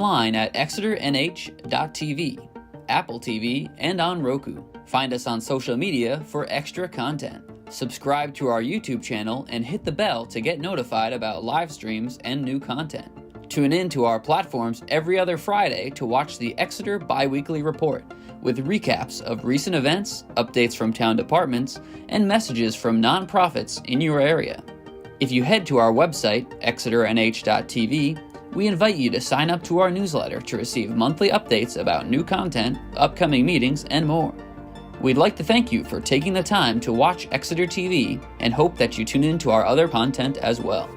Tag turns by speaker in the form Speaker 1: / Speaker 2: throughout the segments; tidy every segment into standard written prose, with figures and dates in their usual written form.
Speaker 1: online at exeternh.tv, Apple TV, and on Roku. Find us on social media for extra content. Subscribe to our YouTube channel and hit the bell to get notified about live streams and new content. Tune in to our platforms every other Friday to watch the Exeter Biweekly Report, with recaps of recent events, updates from town departments, and messages from nonprofits in your area. If you head to our website, exeternh.tv, we invite you to sign up to our newsletter to receive monthly updates about new content, upcoming meetings, and more. We'd like to thank you for taking the time to watch Exeter TV and hope that you tune in to our other content as well.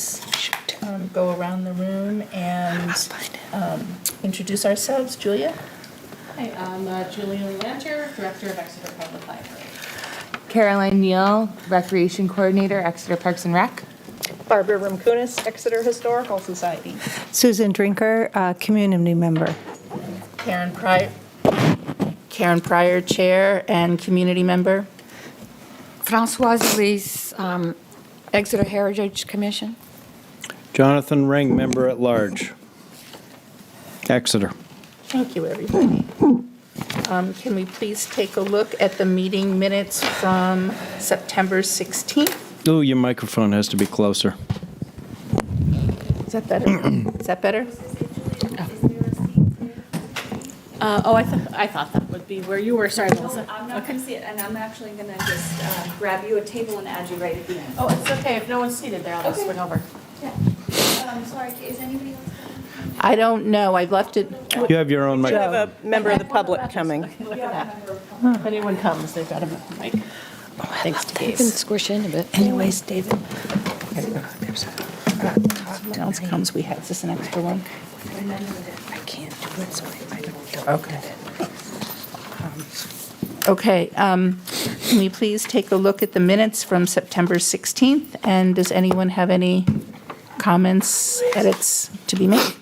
Speaker 2: please go around the room and introduce ourselves. Julia?
Speaker 3: Hi, I'm Julia Lanter, Director of Exeter Public Library.
Speaker 4: Caroline Neal, Recreation Coordinator, Exeter Parks and Rec.
Speaker 5: Barbara Rimkunis, Exeter Historical Society.
Speaker 6: Susan Drinker, community member.
Speaker 2: Karen Pryor, Chair and Community Member.
Speaker 7: Françoise Elise, Exeter Heritage Commission.
Speaker 8: Jonathan Ring, Member at Large, Exeter.
Speaker 2: Thank you, everybody. Can we please take a look at the meeting minutes from September 16th?
Speaker 8: Ooh, your microphone has to be closer.
Speaker 2: Is that better? Is that better?
Speaker 3: I thought that would be where you were. Sorry, Melissa.
Speaker 9: I'm not going to see it, and I'm actually going to just grab you a table and add you right at the end.
Speaker 3: Oh, it's okay. If no one's seated there, I'll just swing over.
Speaker 9: Yeah. Sorry, is anybody else?
Speaker 2: I don't know. I've left it.
Speaker 8: You have your own
Speaker 5: You
Speaker 8: microphone.
Speaker 5: have a member of the public coming.
Speaker 3: Look at that. If anyone comes, they've got a mic. Thanks to
Speaker 7: You
Speaker 3: Dave.
Speaker 7: can squish in a bit.
Speaker 6: Anyways, David.
Speaker 2: Else comes, we have, is this an extra one?
Speaker 6: I can't do it, so I don't.
Speaker 2: Okay. Okay, can we please take a look at the minutes from September 16th? And does anyone have any comments, edits to be made?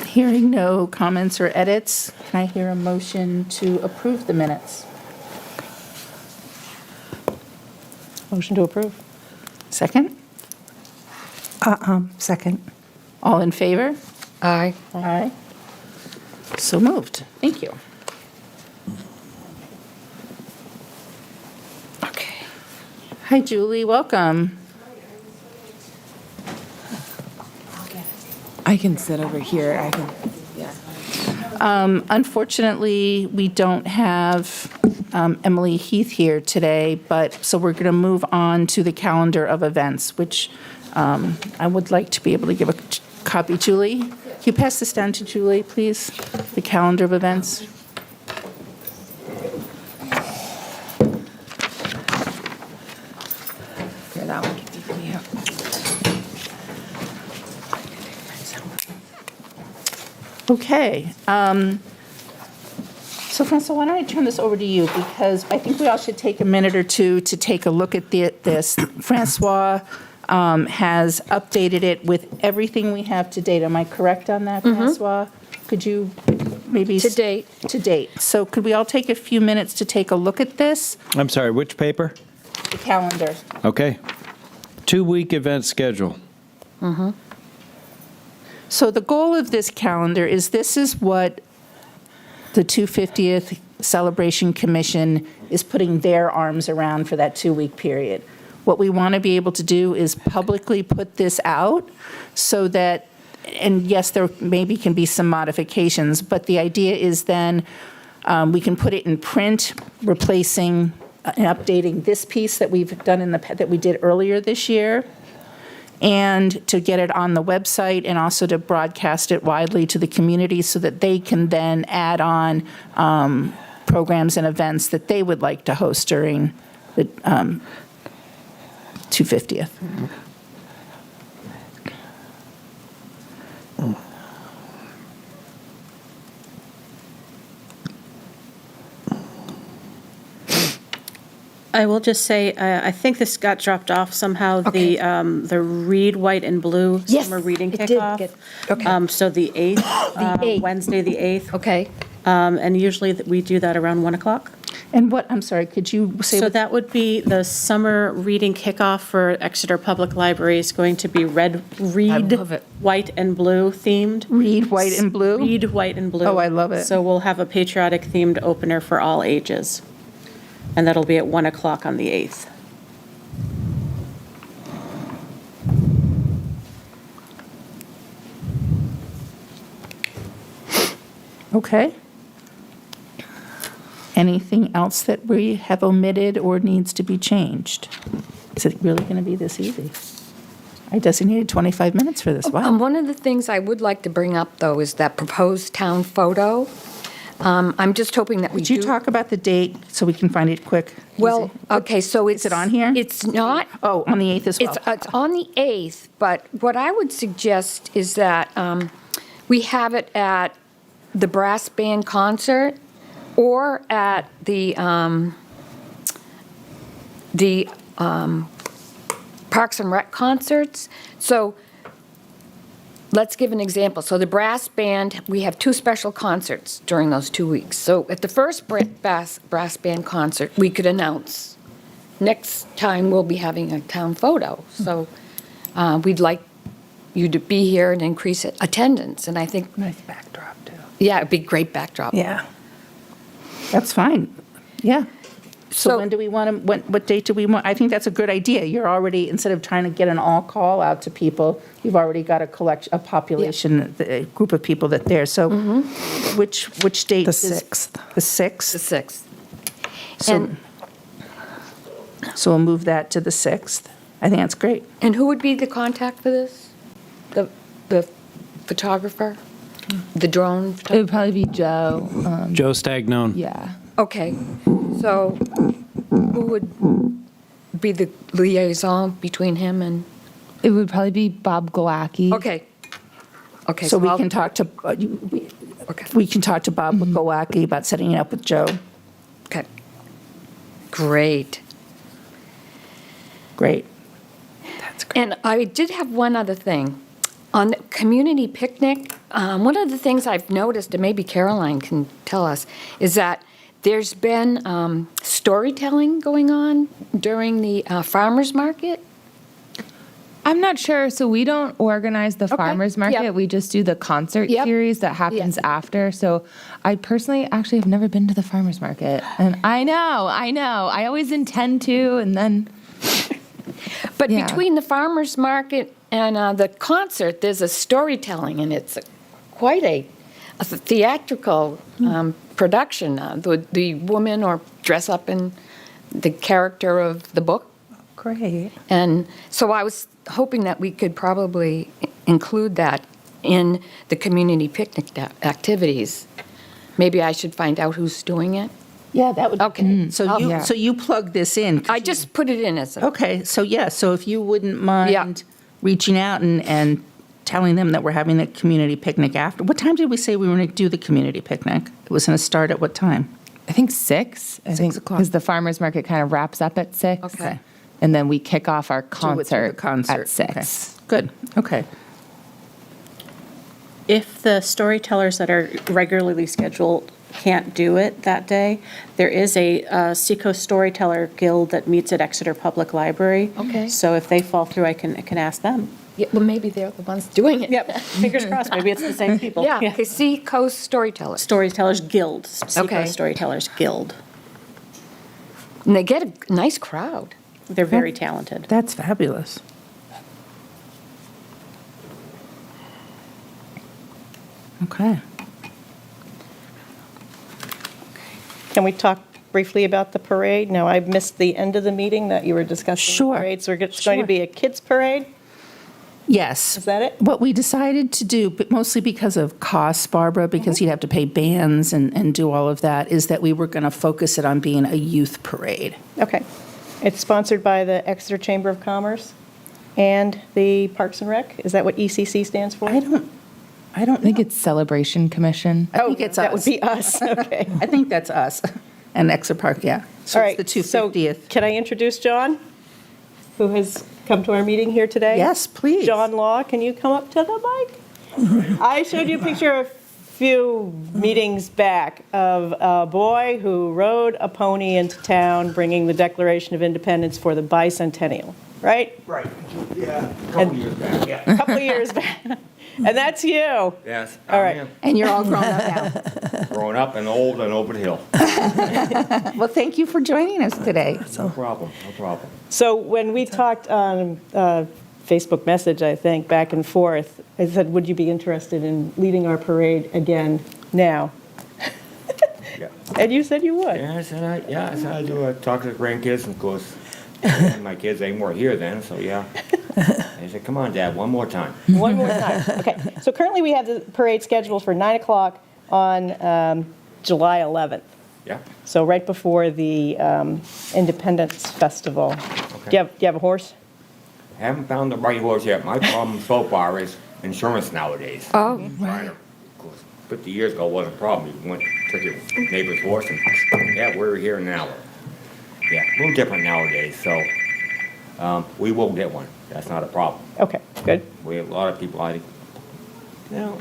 Speaker 2: Hearing no comments or edits, can I hear a motion to approve the minutes?
Speaker 5: Motion to approve.
Speaker 2: Second?
Speaker 6: Second.
Speaker 2: All in favor?
Speaker 7: Aye.
Speaker 2: Aye. So moved. Thank you. Okay. Hi, Julie, welcome.
Speaker 4: I can sit over here. I can, yeah.
Speaker 2: Unfortunately, we don't have Emily Heath here today, but, so we're going to move on to the calendar of events, which I would like to be able to give a copy. Julie, can you pass this down to Julie, please? The calendar of events.
Speaker 4: Here, that one can be for you.
Speaker 2: Okay. So, Francois, why don't I turn this over to you? Because I think we all should take a minute or two to take a look at this. Francois has updated it with everything we have to date. Am I correct on that, Francois? Could you maybe?
Speaker 7: To date.
Speaker 2: To date. So could we all take a few minutes to take a look at this?
Speaker 8: I'm sorry, which paper?
Speaker 2: The calendar.
Speaker 8: Okay. 2-week event schedule.
Speaker 2: So the goal of this calendar is this is what the 250th Celebration Commission is putting their arms around for that 2-week period. What we want to be able to do is publicly put this out so that, and yes, there maybe can be some modifications, but the idea is then we can put it in print, replacing and updating this piece that we've done that we did earlier this year, and to get it on the website and also to broadcast it widely to the community so that they can then add on programs and events that they would like to host during the 250th.
Speaker 3: I will just say, I think this got dropped off somehow,
Speaker 7: Okay.
Speaker 3: the Read White and Blue
Speaker 7: Yes,
Speaker 3: Summer Reading
Speaker 7: it did
Speaker 3: Kickoff.
Speaker 7: get- okay.
Speaker 3: So the 8th,
Speaker 7: The 8th.
Speaker 3: Wednesday, the 8th.
Speaker 7: Okay.
Speaker 3: And usually we do that around 1 o'clock.
Speaker 2: And what, I'm sorry, could you say
Speaker 3: So
Speaker 2: what?
Speaker 3: that would be the summer reading kickoff for Exeter Public Library is going to be read,
Speaker 7: love it.
Speaker 3: white and blue themed.
Speaker 2: Read white and blue?
Speaker 3: Read white and blue.
Speaker 2: Oh, I love it.
Speaker 3: So we'll have a patriotic themed opener for all ages. And that'll be at 1 o'clock on the 8th.
Speaker 2: Okay. Anything else that we have omitted or needs to be changed? Is it really going to be this easy? I designated 25 minutes for this. Wow.
Speaker 7: One of the things I would like to bring up, though, is that proposed town photo. I'm just hoping that we
Speaker 2: Would
Speaker 7: do.
Speaker 2: you talk about the date so we can find it quick?
Speaker 7: Well,
Speaker 2: Easy?
Speaker 7: okay, so it's.
Speaker 2: Is it on here?
Speaker 7: It's not.
Speaker 2: Oh, on the 8th as well.
Speaker 7: It's on the 8th, but what I would suggest is that we have it at the brass band concert or at the Parks and Rec concerts. So let's give an example. So the brass band, we have 2 special concerts during those 2 weeks. So at the first brass band concert, we could announce, next time we'll be having a town photo. So we'd like you to be here and increase attendance. And I think,
Speaker 2: Nice backdrop, too.
Speaker 7: yeah, it'd be a great backdrop.
Speaker 6: Yeah.
Speaker 2: That's fine. Yeah. So
Speaker 7: So-
Speaker 2: when do we want to, what date do we want? I think that's a good idea. You're already, instead of trying to get an all call out to people, you've already got a population, a group of people that there. So which date?
Speaker 6: The
Speaker 2: is-
Speaker 6: 6th.
Speaker 2: The 6th?
Speaker 7: The 6th.
Speaker 2: So-
Speaker 7: And-
Speaker 2: So we'll move that to the 6th. I think that's great.
Speaker 7: And who would be the contact for this? The photographer? The drone
Speaker 4: It
Speaker 7: photographer?
Speaker 4: would probably be Joe.
Speaker 8: Joe Stagnone.
Speaker 4: Yeah.
Speaker 7: Okay, so who would be the liaison between him and,
Speaker 4: It would probably be Bob Glowacki.
Speaker 7: okay. Okay.
Speaker 2: So we
Speaker 7: I'll-
Speaker 2: can talk to,
Speaker 7: Okay.
Speaker 2: we can talk to Bob Gowacki about setting it up with Joe.
Speaker 7: Okay. Great.
Speaker 2: Great.
Speaker 7: And I did have one other thing. On the community picnic, one of the things I've noticed, and maybe Caroline can tell us, is that there's been storytelling going on during the farmer's market.
Speaker 4: I'm not sure. So we don't organize the farmers market.
Speaker 7: Yep.
Speaker 4: We just do the concert
Speaker 7: Yep.
Speaker 4: series that happens
Speaker 7: Yep.
Speaker 4: after. So I personally actually have never been to the farmers market. And I know. I always intend to, and then
Speaker 7: But
Speaker 4: Yeah.
Speaker 7: between the farmer's market and the concert, there's a storytelling, and it's quite a theatrical production. The woman or dress up in the character of the book.
Speaker 6: Great.
Speaker 7: And so I was hoping that we could probably include that in the community picnic activities. Maybe I should find out who's doing it.
Speaker 2: Yeah, that would.
Speaker 7: Okay.
Speaker 2: So you,
Speaker 4: Yeah.
Speaker 2: so you plug this in. 'Cause
Speaker 7: I
Speaker 2: you-
Speaker 7: just put it in as a,
Speaker 2: Okay, so yeah, so if you wouldn't
Speaker 7: Yeah.
Speaker 2: mind reaching out and telling them that we're having the community picnic after. What time did we say we were going to do the community picnic? It was going to start at what time?
Speaker 4: I think 6. I think
Speaker 2: o'clock.
Speaker 4: because the farmers market kind of wraps up at 6.
Speaker 7: Okay.
Speaker 4: And then we kick off our
Speaker 2: Do it through the
Speaker 4: concert at 6.
Speaker 2: Okay. Good, okay.
Speaker 3: If the storytellers that are regularly scheduled can't do it that day, there is a Seacoast Storyteller Guild that meets at Exeter Public Library.
Speaker 7: Okay.
Speaker 3: So if they fall through, I can ask them.
Speaker 7: yeah, well, maybe they're the ones doing it.
Speaker 3: Yep, fingers crossed, maybe it's the same people.
Speaker 7: Yeah, okay, Sea Coast Storytellers.
Speaker 3: Storytellers Guild,
Speaker 7: Okay.
Speaker 3: Seacoast Storytellers Guild.
Speaker 7: And they get a nice crowd.
Speaker 3: They're very talented.
Speaker 2: That's fabulous. Okay.
Speaker 5: Can we talk briefly about the parade? Now, I missed the end of the meeting that you were discussing.
Speaker 2: Sure.
Speaker 5: The parade, so it's going
Speaker 2: Sure.
Speaker 5: to be a kids' parade?
Speaker 2: Yes.
Speaker 5: Is that it?
Speaker 2: What we decided to do, but mostly because of costs, Barbara, because you'd have to pay bands and do all of that, is that we were going to focus it on being a youth parade.
Speaker 5: Okay. It's sponsored by the Exeter Chamber of Commerce and the Parks and Rec? Is that what ECC stands for?
Speaker 2: I don't
Speaker 4: I think it's Celebration Commission.
Speaker 2: I think it's us.
Speaker 5: That would be us, okay.
Speaker 2: I think that's us. And Exeter Park, yeah. So
Speaker 5: All
Speaker 2: it's
Speaker 5: right.
Speaker 2: the 250th.
Speaker 5: So can I introduce John, who has come to our meeting here today?
Speaker 2: Yes, please.
Speaker 5: John Law, can you come up to the mic? I showed you a picture a few meetings back of a boy who rode a pony into town bringing the Declaration of Independence for the bicentennial, right?
Speaker 10: Right, yeah, a couple years back, yeah.
Speaker 5: A couple of years back. And that's you.
Speaker 10: Yes,
Speaker 5: All right.
Speaker 10: I'm
Speaker 2: And you're all grown up now.
Speaker 10: growing up and old and over the hill.
Speaker 2: Well, thank you for joining us today.
Speaker 10: No problem, no problem.
Speaker 5: So when we talked on Facebook message, I think, back and forth, I said, would you be interested in leading our parade again now? And you said you would.
Speaker 10: Yeah, I said I do talk to the grandkids, and of course, my kids, they weren't here then, so yeah. I said, come on, Dad, one more time.
Speaker 5: One more time. Okay. So currently we have the parade scheduled for 9 o'clock on July 11th.
Speaker 10: Yeah?
Speaker 5: So right before the Independence Festival. Do you have a horse?
Speaker 10: Haven't found the right horse yet. My problem so far is insurance nowadays.
Speaker 7: Oh,
Speaker 10: Right. Of course, 50 years ago wasn't a problem. You went, took your neighbor's horse and, yeah, we're here now. Yeah, a little different nowadays, so we will get one. That's not a problem.
Speaker 5: Okay, good.
Speaker 10: We have a lot of people,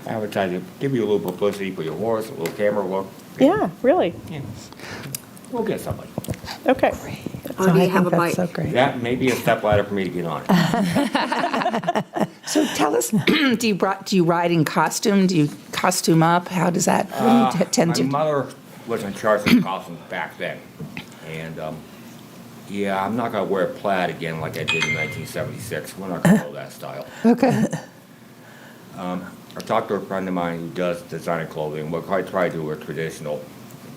Speaker 10: advertise it, give you a little publicity for your horse, a little camera work.
Speaker 5: Yeah, really.
Speaker 10: Yeah. We'll get somebody.
Speaker 5: Okay.
Speaker 6: Oh, do you have a bike? So great.
Speaker 10: That may be a step ladder for me to get on it.
Speaker 2: So tell us, do you ride in costume? Do you costume up? How does that, what do you tend
Speaker 10: My
Speaker 2: to?
Speaker 10: mother was in charge of costumes back then. And, yeah, I'm not gonna wear plaid again like I did in 1976. We're not gonna go that style.
Speaker 2: Okay.
Speaker 10: I talked to a friend of mine who does designer clothing. We'll probably try to do a traditional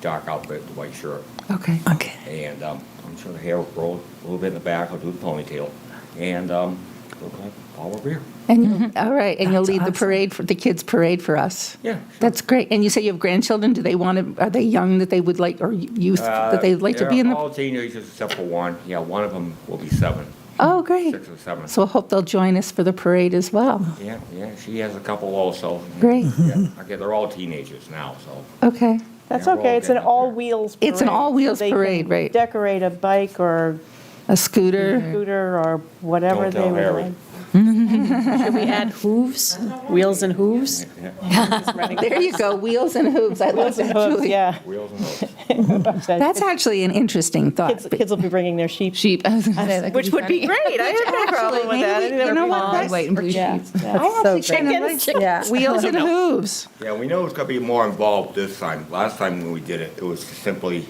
Speaker 10: dark outfit, white shirt.
Speaker 2: Okay. Okay.
Speaker 10: And I'm sure the hair will grow a little bit in the back. I'll do the ponytail. And look like Paul Revere.
Speaker 2: And, all right, and you'll
Speaker 6: That's
Speaker 2: lead the
Speaker 6: awesome.
Speaker 2: parade, for the kids' parade for us?
Speaker 10: Yeah, sure.
Speaker 2: That's great. And you say you have grandchildren, do they want to, are they young that they would like, or youth that they'd like to be in
Speaker 10: They're
Speaker 2: the?
Speaker 10: all teenagers except for one. Yeah, one of them will be 7.
Speaker 2: Oh, great.
Speaker 10: 6 or 7.
Speaker 2: So I hope they'll join us for the parade as well.
Speaker 10: Yeah, she has a couple also.
Speaker 2: Great.
Speaker 10: Yeah, okay, they're all teenagers now, so.
Speaker 2: Okay.
Speaker 5: That's
Speaker 10: Yeah, we're
Speaker 5: okay.
Speaker 10: all
Speaker 5: It's an
Speaker 10: getting up there.
Speaker 5: all-wheels parade.
Speaker 2: It's an all-wheels
Speaker 5: so they can
Speaker 2: parade, right.
Speaker 5: Decorate a bike or
Speaker 2: A scooter.
Speaker 5: scooter or whatever
Speaker 10: Don't
Speaker 5: they
Speaker 10: tell
Speaker 5: would
Speaker 10: Harry.
Speaker 5: like.
Speaker 3: should we add hooves? Wheels and hooves?
Speaker 2: There you go, wheels and hooves. I love that,
Speaker 5: Hooves,
Speaker 2: Julie.
Speaker 5: yeah.
Speaker 10: Wheels and hooves.
Speaker 2: That's actually an interesting thought.
Speaker 5: Kids will be bringing their sheep,
Speaker 4: Sheep. I was gonna say, that could
Speaker 5: which
Speaker 4: be
Speaker 5: would be
Speaker 4: funny.
Speaker 5: great. I have no problem with that. I think that
Speaker 2: you
Speaker 5: would
Speaker 2: know
Speaker 5: be
Speaker 2: what,
Speaker 4: Long
Speaker 2: that's-
Speaker 4: white and blue
Speaker 5: Yeah.
Speaker 4: sheets.
Speaker 6: That's so great.
Speaker 5: Chickens.
Speaker 6: Yeah.
Speaker 2: Wheels and hooves.
Speaker 10: Yeah, we know it's gonna be more involved this time. Last time when we did it, it was simply,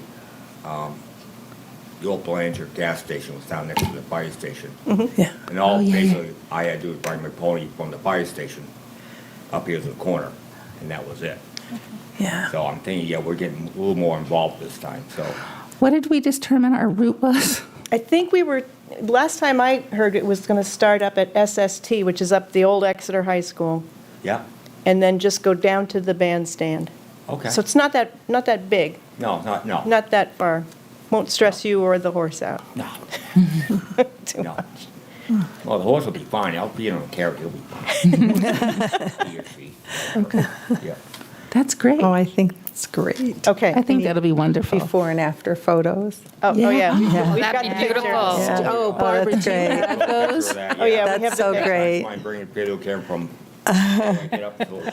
Speaker 10: the old Belanger gas station was down next to the fire station.
Speaker 6: Yeah.
Speaker 10: And all
Speaker 2: yeah, yeah.
Speaker 10: basically I had to do was bring my pony from the fire station up here to the corner, and that was it.
Speaker 6: Yeah.
Speaker 10: So I'm thinking, yeah, we're getting a little more involved this time, so.
Speaker 2: What did we determine our route was?
Speaker 5: I think we were, last time I heard it was going to start up at SST, which is up the old Exeter High School,
Speaker 10: Yeah,
Speaker 5: and then just go down to the bandstand.
Speaker 10: okay.
Speaker 5: So it's not that big,
Speaker 10: No, no.
Speaker 5: not that far. Won't stress you or the horse out
Speaker 10: No,
Speaker 5: too
Speaker 10: no.
Speaker 5: much.
Speaker 10: Well, the horse will be fine. I'll be in a carrot, he'll be fine. He or she.
Speaker 2: Okay.
Speaker 10: Yeah.
Speaker 2: That's great.
Speaker 6: Oh, I think that's great.
Speaker 5: Okay.
Speaker 2: I think that'll be wonderful.
Speaker 6: Before and after photos.
Speaker 5: Oh, yeah.
Speaker 2: Yeah.
Speaker 5: We've
Speaker 7: That'd
Speaker 5: got
Speaker 7: be
Speaker 5: the pictures.
Speaker 7: beautiful.
Speaker 6: Yeah.
Speaker 2: Oh, Barbara,
Speaker 6: that's
Speaker 2: do you
Speaker 6: great.
Speaker 2: have those?
Speaker 5: Oh, yeah, we have
Speaker 6: That's
Speaker 5: the
Speaker 6: so
Speaker 5: pictures.
Speaker 6: great.
Speaker 10: Fine, bring a video camera from, get up till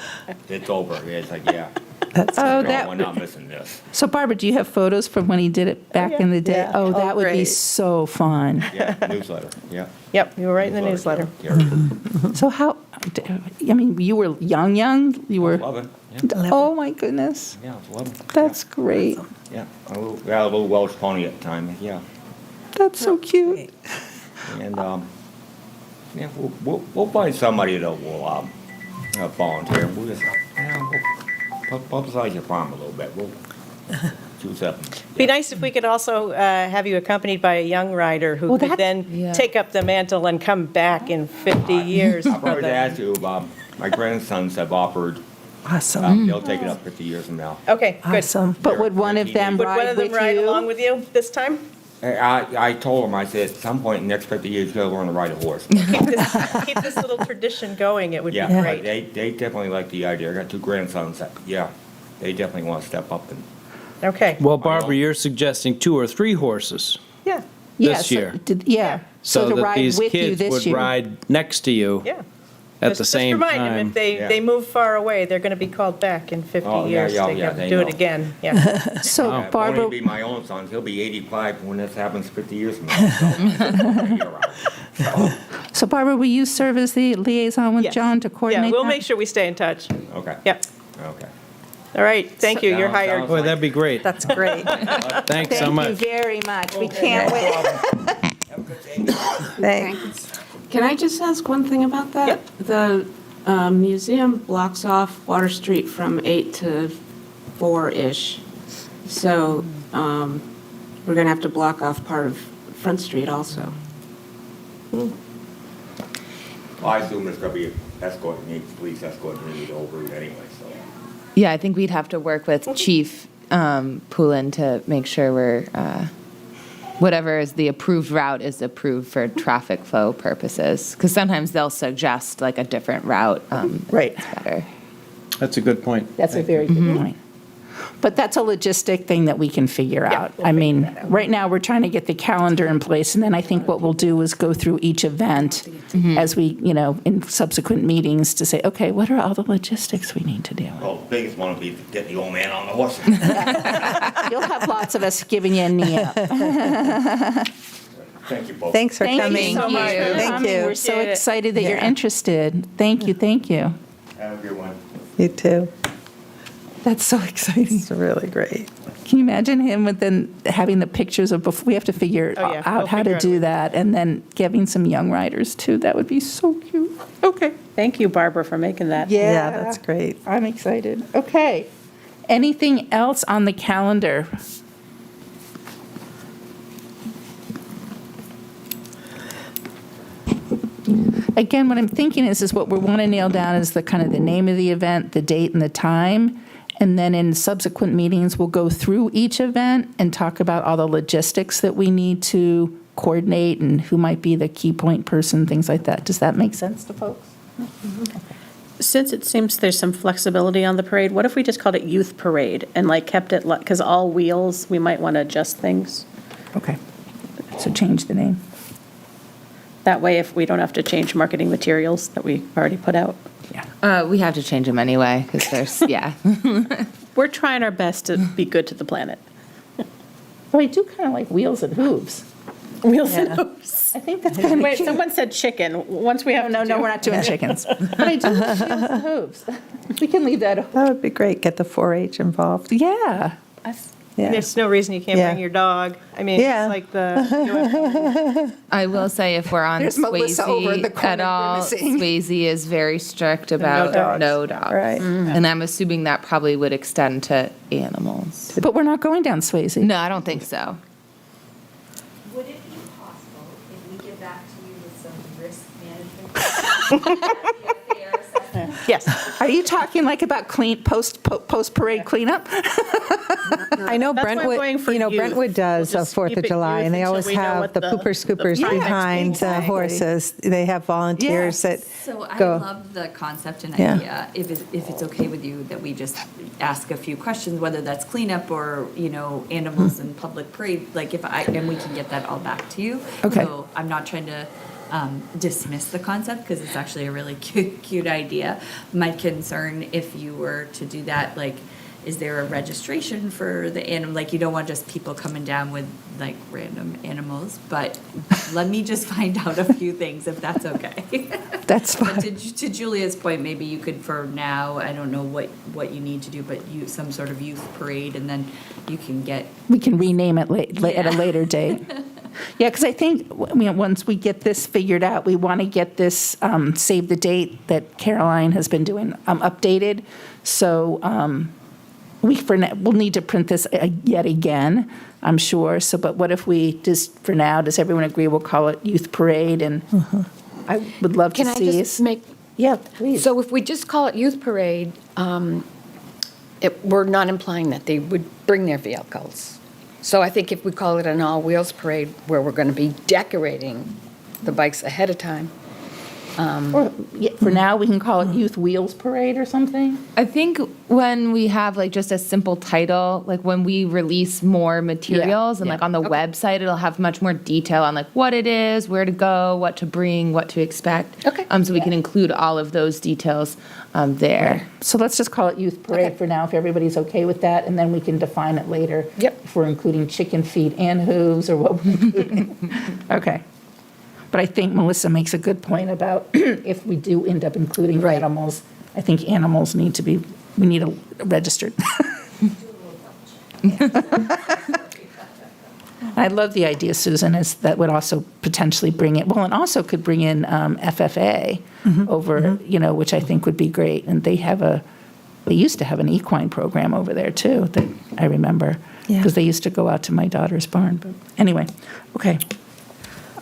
Speaker 10: it's over. Yeah, it's like, yeah.
Speaker 6: That's
Speaker 2: Oh,
Speaker 10: No,
Speaker 2: that,
Speaker 10: we're not missing this.
Speaker 2: so Barbara, do you have photos from when he did it back in the day?
Speaker 5: Yeah.
Speaker 2: Oh, that would be
Speaker 6: great.
Speaker 2: so fun.
Speaker 10: Yeah, newsletter, yeah.
Speaker 5: Yep, you were right in the newsletter.
Speaker 10: Yeah.
Speaker 2: So how, I mean, you were young, you were,
Speaker 10: 11, yeah,
Speaker 2: oh my goodness,
Speaker 10: yeah, it's 11.
Speaker 2: that's great.
Speaker 10: Yeah, we had a little Welsh pony at the time, yeah.
Speaker 2: That's so cute.
Speaker 10: And, yeah, we'll find somebody that will, volunteer. We'll just, we'll publicize your farm a little bit. We'll choose up.
Speaker 5: Be nice if we could also have you accompanied by a young rider who
Speaker 2: Well,
Speaker 5: could
Speaker 2: that's-
Speaker 5: then take up the mantle and come back in 50 years.
Speaker 10: I'll
Speaker 5: for
Speaker 10: probably
Speaker 5: the-
Speaker 10: ask you, my grandsons have offered,
Speaker 6: awesome.
Speaker 10: they'll take it up 50 years from now.
Speaker 5: Okay, good.
Speaker 6: Awesome.
Speaker 2: But would one of them
Speaker 5: Would one
Speaker 2: ride
Speaker 5: of them
Speaker 2: with
Speaker 5: ride along
Speaker 2: you?
Speaker 5: with you this time?
Speaker 10: I told them, I said, at some point in the next 50 years, you gotta learn to ride a horse.
Speaker 5: Keep this little tradition going, it would be
Speaker 10: Yeah, but
Speaker 5: great.
Speaker 10: they definitely like the idea. I got 2 grandsons that, yeah, they definitely want to step up and,
Speaker 5: Okay,
Speaker 8: Well, Barbara, you're suggesting 2 or 3 horses,
Speaker 5: yeah,
Speaker 2: Yeah,
Speaker 8: this
Speaker 2: so
Speaker 8: year.
Speaker 2: Yeah.
Speaker 8: so
Speaker 2: to
Speaker 8: that
Speaker 2: ride
Speaker 8: these
Speaker 2: with you
Speaker 8: kids
Speaker 2: this
Speaker 8: would
Speaker 2: year.
Speaker 8: ride next to you
Speaker 5: yeah.
Speaker 8: at the same
Speaker 5: Just remind them,
Speaker 8: time.
Speaker 5: if they
Speaker 10: Yeah.
Speaker 5: move far away, they're going to be called back in 50
Speaker 10: Oh, yeah,
Speaker 5: years
Speaker 10: yeah,
Speaker 5: to
Speaker 10: yeah, they
Speaker 5: do it
Speaker 10: know.
Speaker 5: again, yeah.
Speaker 2: So
Speaker 10: it won't
Speaker 2: Barbara,
Speaker 10: even be my own son. He'll be 85 when this happens 50 years from now.
Speaker 2: so Barbara, will you serve as the liaison with
Speaker 5: Yes.
Speaker 2: John to
Speaker 5: Yeah,
Speaker 2: coordinate
Speaker 5: we'll
Speaker 2: that?
Speaker 5: make sure we stay in touch.
Speaker 10: Okay.
Speaker 5: Yep,
Speaker 10: Okay.
Speaker 5: all right, thank you, you're
Speaker 10: Sounds-
Speaker 5: hired.
Speaker 10: sounds
Speaker 8: Boy, that'd be great.
Speaker 6: That's great.
Speaker 8: Thanks so
Speaker 2: Thank you
Speaker 8: much.
Speaker 2: very much. We can't wait.
Speaker 10: Have a good day.
Speaker 6: Thanks.
Speaker 11: Can I just ask one thing about that? The museum blocks off Water Street from 8 to 4-ish. So we're going to have to block off part of Front Street also.
Speaker 10: Well, I assume there's gonna be police escort needed the whole route anyway, so.
Speaker 4: Yeah, I think we'd have to work with Chief Poulin to make sure we're, whatever is the approved route is approved for traffic flow purposes. Because sometimes they'll suggest like a different route.
Speaker 2: Right.
Speaker 4: It's better.
Speaker 8: That's a good point.
Speaker 2: That's a very good point. But that's a logistic thing that we can figure out. I mean, right now, we're trying to get the calendar in place, and then I think what we'll do is go through each event as we, in subsequent meetings to say, okay, what are all the logistics we need to do?
Speaker 10: Well, the biggest one would be to get the old man on the horse.
Speaker 2: You'll have lots of us giving you a knee up.
Speaker 10: Thank you both.
Speaker 6: Thanks for
Speaker 2: Thank
Speaker 6: coming.
Speaker 2: you so much for
Speaker 6: Thank
Speaker 2: coming.
Speaker 6: you.
Speaker 2: We're so
Speaker 5: Appreciate it.
Speaker 2: excited that you're
Speaker 6: Yeah.
Speaker 2: interested. Thank you, thank you.
Speaker 10: Have a good one.
Speaker 6: You too.
Speaker 2: That's so exciting.
Speaker 6: It's really great.
Speaker 2: Can you imagine him with then having the pictures of before? We have to figure
Speaker 5: Oh, yeah.
Speaker 2: out
Speaker 5: We'll
Speaker 2: how
Speaker 5: figure
Speaker 2: to
Speaker 5: out a
Speaker 2: do
Speaker 5: way.
Speaker 2: that, and then getting some young riders too. That would be so cute. Okay.
Speaker 5: Thank you, Barbara, for making that.
Speaker 6: Yeah, that's great.
Speaker 2: I'm excited. Okay. Anything else on the calendar? Again, what I'm thinking is what we want to nail down is the kind of the name of the event, the date and the time. And then in subsequent meetings, we'll go through each event and talk about all the logistics that we need to coordinate and who might be the key point person, things like that. Does that make sense to folks?
Speaker 3: Since it seems there's some flexibility on the parade, what if we just called it Youth Parade and like kept it, because all wheels, we might want to adjust things.
Speaker 2: Okay. So change the name.
Speaker 3: That way, if we don't have to change marketing materials that we already put out.
Speaker 4: We have to change them anyway because there's, yeah.
Speaker 3: We're trying our best to be good to the planet.
Speaker 2: Oh, I do kind of like wheels and hooves.
Speaker 3: Wheels and hooves.
Speaker 2: I think that's kind of
Speaker 3: Wait,
Speaker 2: cute.
Speaker 3: someone said chicken. Once we have
Speaker 2: No, we're not doing chickens. But I do like wheels and hooves. We can leave that.
Speaker 6: That would be great. Get the 4-H involved.
Speaker 2: Yeah.
Speaker 6: Yeah.
Speaker 5: There's no reason you can't
Speaker 6: Yeah.
Speaker 5: bring your dog. I mean,
Speaker 6: Yeah.
Speaker 5: it's like the,
Speaker 4: I will say if we're on
Speaker 2: There's Melissa over in the
Speaker 4: Swayze
Speaker 2: corner
Speaker 4: at all,
Speaker 2: grimacing.
Speaker 4: Swayze is very strict about
Speaker 5: dogs.
Speaker 4: no dogs.
Speaker 6: Right.
Speaker 4: And I'm assuming that probably would extend to animals.
Speaker 2: But we're not going down Swayze.
Speaker 4: No, I don't think so.
Speaker 9: Would it be possible if we get back to you with some risk management? Fair assessment?
Speaker 5: yes.
Speaker 2: Are you talking like about post parade cleanup?
Speaker 6: I know
Speaker 5: That's why I'm
Speaker 6: Brentwood,
Speaker 5: going for youth.
Speaker 6: Brentwood does a
Speaker 5: We'll just
Speaker 6: 4th
Speaker 5: keep
Speaker 6: of
Speaker 5: it
Speaker 6: July,
Speaker 5: youth
Speaker 6: and they
Speaker 5: until
Speaker 6: always
Speaker 5: we know
Speaker 6: have
Speaker 5: what
Speaker 6: the
Speaker 5: the
Speaker 6: pooper scoopers
Speaker 5: project's
Speaker 6: behind the
Speaker 2: exactly.
Speaker 6: horses. They have volunteers that
Speaker 9: So I
Speaker 6: go.
Speaker 9: love the concept and
Speaker 6: Yeah.
Speaker 9: idea, if it's okay with you, that we just ask a few questions, whether that's cleanup or, animals in public parade, like and we can get that all back to you.
Speaker 2: Okay.
Speaker 9: So I'm not trying to dismiss the concept, because it's actually a really cute idea. My concern, if you were to do that, like, is there a registration for the animal? Like, you don't want just people coming down with like random animals, but let me just find out a few things if that's okay.
Speaker 2: That's
Speaker 9: But
Speaker 2: fine.
Speaker 9: to Julia's point, maybe you could, for now, I don't know what you need to do, but some sort of youth parade, and then you can get,
Speaker 2: We can rename it at a
Speaker 9: Yeah.
Speaker 2: later date. Yeah, because I think, once we get this figured out, we want to get this save the date that Caroline has been doing updated. So we'll need to print this yet again, I'm sure. So, but what if we just, for now, does everyone agree we'll call it Youth Parade? And I would love to
Speaker 7: Can I
Speaker 2: see.
Speaker 7: just make,
Speaker 2: Yeah, please.
Speaker 7: so if we just call it Youth Parade, we're not implying that they would bring their vehicles. So I think if we call it an all-wheels parade, where we're going to be decorating the bikes ahead of time.
Speaker 2: For now, we can call it Youth Wheels Parade or something.
Speaker 4: I think when we have like just a simple title, like when we release more materials and like on the website, it'll have much more detail on like what it is, where to go, what to bring, what to expect.
Speaker 7: Okay.
Speaker 4: So we can include all of those details there.
Speaker 2: So let's just call it Youth Parade for now, if everybody's okay with that, and then we can define it later.
Speaker 7: Yep.
Speaker 2: If we're including chicken feet and hooves, or what we're including. Okay. But I think Melissa makes a good point about if we do end up including animals, I think animals need to be, we need a registered. I love the idea, Susan, is that would also potentially bring it, well, and also could bring in FFA over, which I think would be great. And they have They used to have an equine program over there, too, that I remember,
Speaker 6: Yeah.
Speaker 2: because they used to go out to my daughter's barn. But anyway, okay.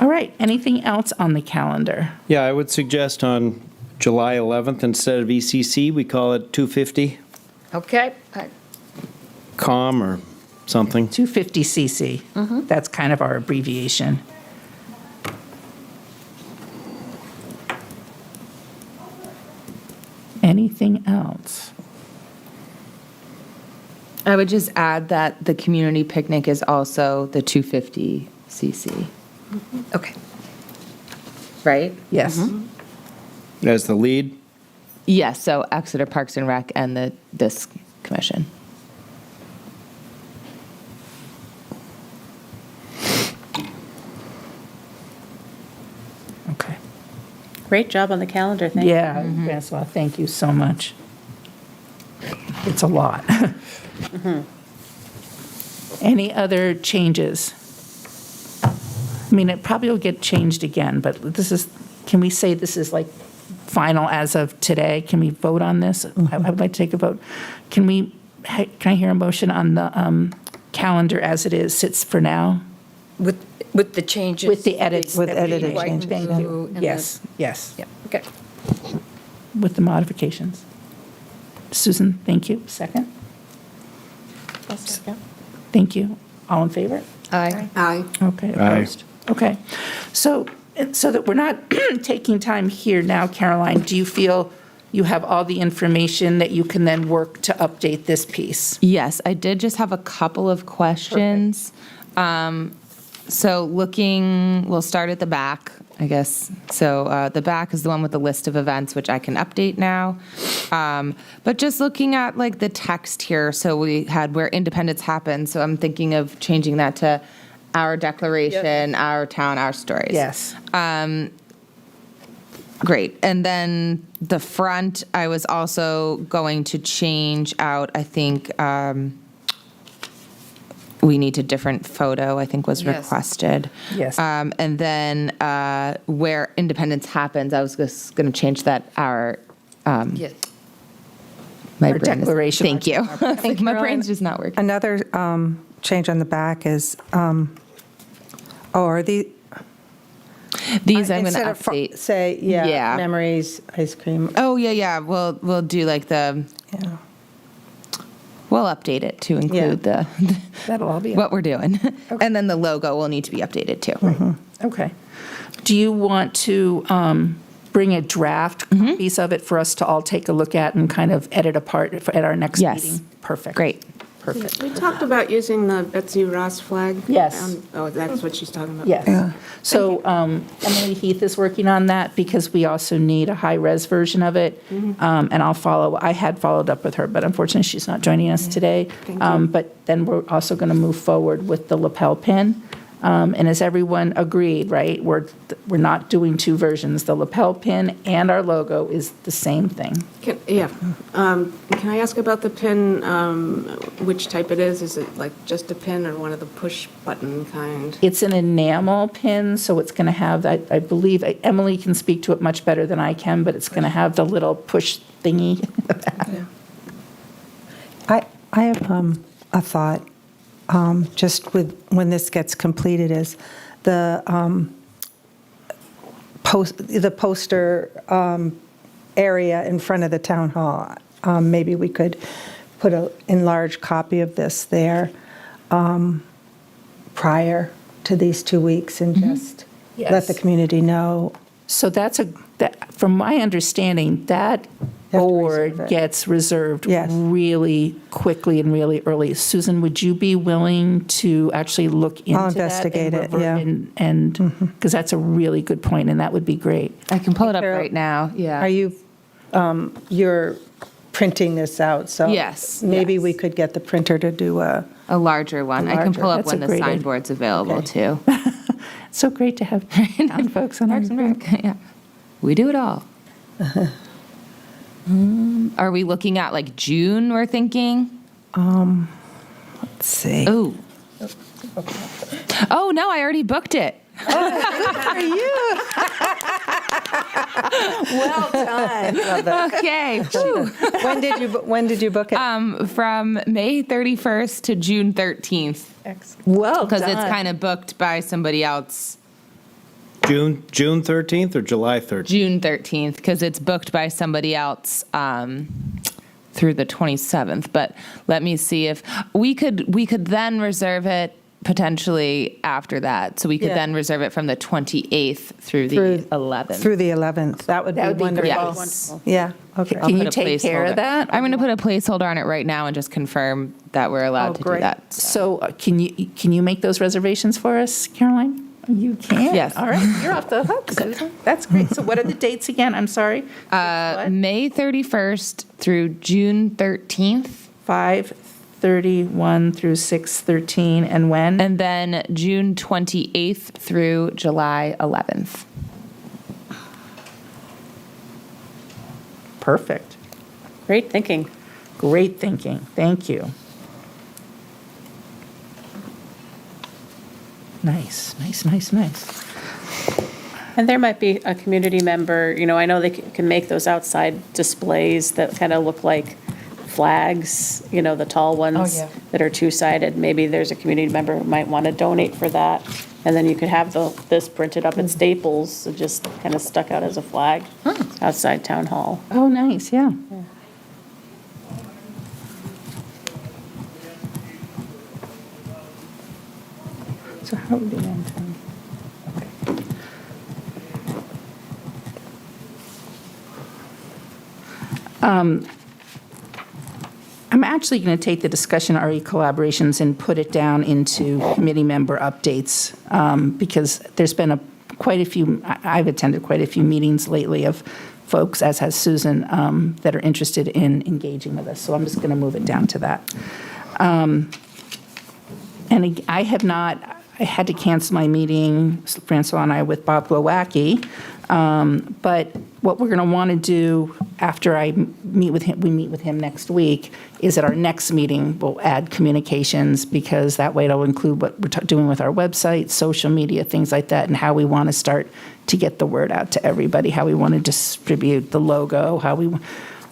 Speaker 2: All right, anything else on the calendar?
Speaker 8: Yeah, I would suggest on July 11th, instead of ECC, we call it 250
Speaker 7: Okay.
Speaker 8: COM or something.
Speaker 2: 250cc. That's kind of our abbreviation. Anything else?
Speaker 4: I would just add that the community picnic is also the 250 cc.
Speaker 7: Okay.
Speaker 4: Right?
Speaker 2: Yes.
Speaker 8: As the lead?
Speaker 4: Yes, so Exeter Parks and Rec and this commission.
Speaker 2: Okay.
Speaker 3: Great job on the calendar, thank you.
Speaker 2: Yeah, Francois, thank you so much. It's a lot. Any other changes? I mean, it probably will get changed again, but this is, can we say this is like final as of today? Can we vote on this? I would like to take a vote. Can I hear a motion on the calendar as it is, sits for now?
Speaker 7: With the changes.
Speaker 2: With the edits.
Speaker 6: With
Speaker 2: that we
Speaker 6: edited
Speaker 2: made.
Speaker 6: changes.
Speaker 2: Thank you.
Speaker 7: And the-
Speaker 2: Yes, yes.
Speaker 7: Yeah, okay.
Speaker 2: With the modifications. Susan, thank you. Second? Thank you. All in favor?
Speaker 7: Aye.
Speaker 11: Aye.
Speaker 2: Okay, opposed? Okay. So that we're not taking time here now, Caroline, do you feel you have all the information that you can then work to update this piece?
Speaker 4: Yes, I did just have a couple of questions. So we'll start at the back, I guess. So the back is the one with the list of events, which I can update now. But just looking at like the text here, so we had where independence happens. So I'm thinking of changing that to our declaration, our town, our stories.
Speaker 2: Yes.
Speaker 4: Great. And then the front, I was also going to change out, I think, we need a different photo, I think was
Speaker 7: Yes.
Speaker 4: requested.
Speaker 2: Yes.
Speaker 4: And then where independence happens, I was just going to change that our,
Speaker 7: Yes.
Speaker 4: my
Speaker 2: Our
Speaker 4: brain is-
Speaker 2: declaration.
Speaker 4: Thank you. Like, my brain's just not working.
Speaker 6: Another change on the back is, are the.
Speaker 4: These I'm going to
Speaker 6: instead of
Speaker 4: update.
Speaker 6: Say,
Speaker 4: Yeah.
Speaker 6: memories, ice cream,
Speaker 4: Oh, yeah. We'll do like
Speaker 6: yeah.
Speaker 4: we'll update it to include the
Speaker 2: That'll all be.
Speaker 4: what we're doing. And then the logo will need to be updated too.
Speaker 2: Okay. Do you want to bring a draft piece of it for us to all take a look at and kind of edit apart at our next
Speaker 4: Yes.
Speaker 2: meeting? Perfect.
Speaker 4: Great.
Speaker 2: Perfect.
Speaker 11: We talked about using the Betsy Ross flag.
Speaker 2: Yes.
Speaker 11: Oh, that's what she's talking about.
Speaker 2: Yes. So Emily Heath is working on that because we also need a high-res version of it. And I had followed up with her, but unfortunately, she's not joining us today.
Speaker 11: Thank you.
Speaker 2: But then we're also going to move forward with the lapel pin. And as everyone agreed, right, we're not doing two versions. The lapel pin and our logo is the same thing.
Speaker 11: Can I ask about the pin, which type it is? Is it like just a pin or one of the push button kind?
Speaker 2: It's an enamel pin, so it's going to have, I believe, Emily can speak to it much better than I can, but it's going to have the little push thingy.
Speaker 6: I have a thought, just with, when this gets completed, is the poster area in front of the town hall. Maybe we could put an enlarged copy of this there prior to these 2 weeks and just let the
Speaker 2: Yes.
Speaker 6: community know.
Speaker 2: So from my understanding, that
Speaker 6: have to
Speaker 2: board
Speaker 6: reserve it.
Speaker 2: gets reserved
Speaker 6: Yes.
Speaker 2: really quickly and really early. Susan, would you be willing to actually look into that?
Speaker 6: investigate
Speaker 2: and
Speaker 6: it,
Speaker 2: revert
Speaker 6: yeah.
Speaker 2: And, because that's a really good point, and that would be great.
Speaker 4: I can pull it up
Speaker 6: Carol,
Speaker 4: right now. Yeah.
Speaker 6: Are you, you're printing this out, so.
Speaker 4: Yes,
Speaker 6: Maybe
Speaker 4: yes.
Speaker 6: we could get the printer to do a.
Speaker 4: A larger one. I can
Speaker 2: larger.
Speaker 4: pull up
Speaker 2: That's a
Speaker 4: when the
Speaker 2: great idea.
Speaker 4: signboard's available
Speaker 6: Okay.
Speaker 4: too.
Speaker 2: It's so great to have town folks on our
Speaker 4: Parks and Rec, yeah. We do it all. Are we looking at like June, we're thinking?
Speaker 6: Let's see.
Speaker 4: Oh. Oh, no, I already booked it.
Speaker 6: Well done. Love that.
Speaker 4: Okay. Whew.
Speaker 6: When did you book it?
Speaker 4: From May 31st to June 13th,
Speaker 6: Well
Speaker 4: because
Speaker 6: done.
Speaker 4: it's kind of booked by somebody else.
Speaker 8: June 13th or July 13th?
Speaker 4: June 13th, because it's booked by somebody else through the 27th. But let me see if we could then reserve it potentially after that. So we could
Speaker 6: Yeah.
Speaker 4: then reserve it from the 28th through the
Speaker 6: Through-
Speaker 4: 11th.
Speaker 6: Through the 11th. That would be wonderful.
Speaker 4: Yes.
Speaker 6: Yeah, okay.
Speaker 4: I'll
Speaker 2: Can you
Speaker 4: put a
Speaker 2: take care of
Speaker 4: placeholder.
Speaker 2: that?
Speaker 4: I'm going to put a placeholder on it right now and just confirm that we're allowed to do
Speaker 6: great.
Speaker 4: that.
Speaker 2: So can you make those reservations for us, Caroline? You can?
Speaker 4: Yes.
Speaker 2: All right, you're off the hook, Susan. That's great. So what are the dates again? I'm sorry. What?
Speaker 4: May 31st through June 13th.
Speaker 2: 5/31 through 6/13, and when?
Speaker 4: And then June 28th through July 11th.
Speaker 2: Perfect.
Speaker 3: Great thinking.
Speaker 2: Great thinking. Thank you. Nice, nice, nice, nice.
Speaker 3: And there might be a community member, I know they can make those outside displays that kind of look like flags, the tall ones that are two-sided. Maybe there's a community member who might want to donate for that. And then you could have this printed up at Staples, so just kind of stuck out as a flag outside Town Hall.
Speaker 2: Oh, nice, yeah. So how are we doing on time? Okay. I'm actually going to take the discussion RE collaborations and put it down into committee member updates, because there's been quite a few, I've attended quite a few meetings lately of folks, as has Susan, that are interested in engaging with us. So I'm just going to move it down to that. And I had to cancel my meeting, Francois and I, with Bob Glowacki. But what we're going to want to do after we meet with him next week, is at our next meeting, we'll add communications, because that way it'll include what we're doing with our website, social media, things like that, and how we want to start to get the word out to everybody, how we want to distribute the logo, how we,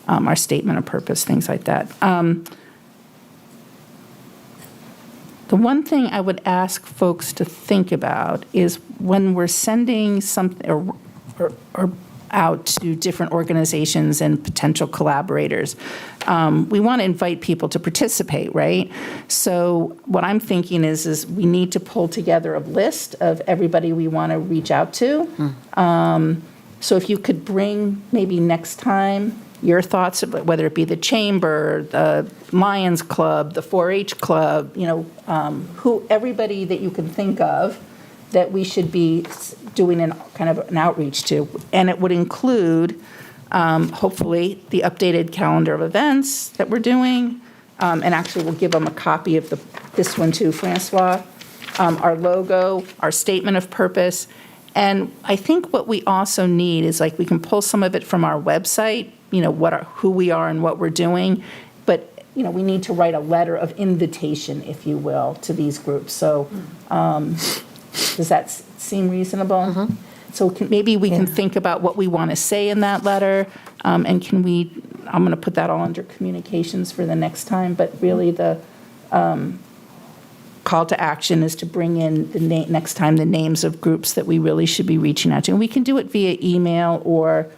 Speaker 2: our statement of purpose, things like that. The one thing I would ask folks to think about is when we're sending something or out to different organizations and potential collaborators, we want to invite people to participate, right? So what I'm thinking is we need to pull together a list of everybody we want to reach out to. So if you could bring maybe next time your thoughts, whether it be the chamber, the Lions Club, the 4-H club, everybody that you can think of that we should be doing kind of an outreach to. And it would include, hopefully, the updated calendar of events that we're doing. And actually, we'll give them a copy of this one too, Francois, our logo, our statement of purpose. And I think what we also need is, we can pull some of it from our website, who we are and what we're doing. But, we need to write a letter of invitation, if you will, to these groups. So does that seem reasonable? So maybe we can think about what we want to say in that letter. And I'm going to put that all under communications for the next time. But really the call to action is to bring in next time the names of groups that we really should be reaching out to. And we can do it via email or,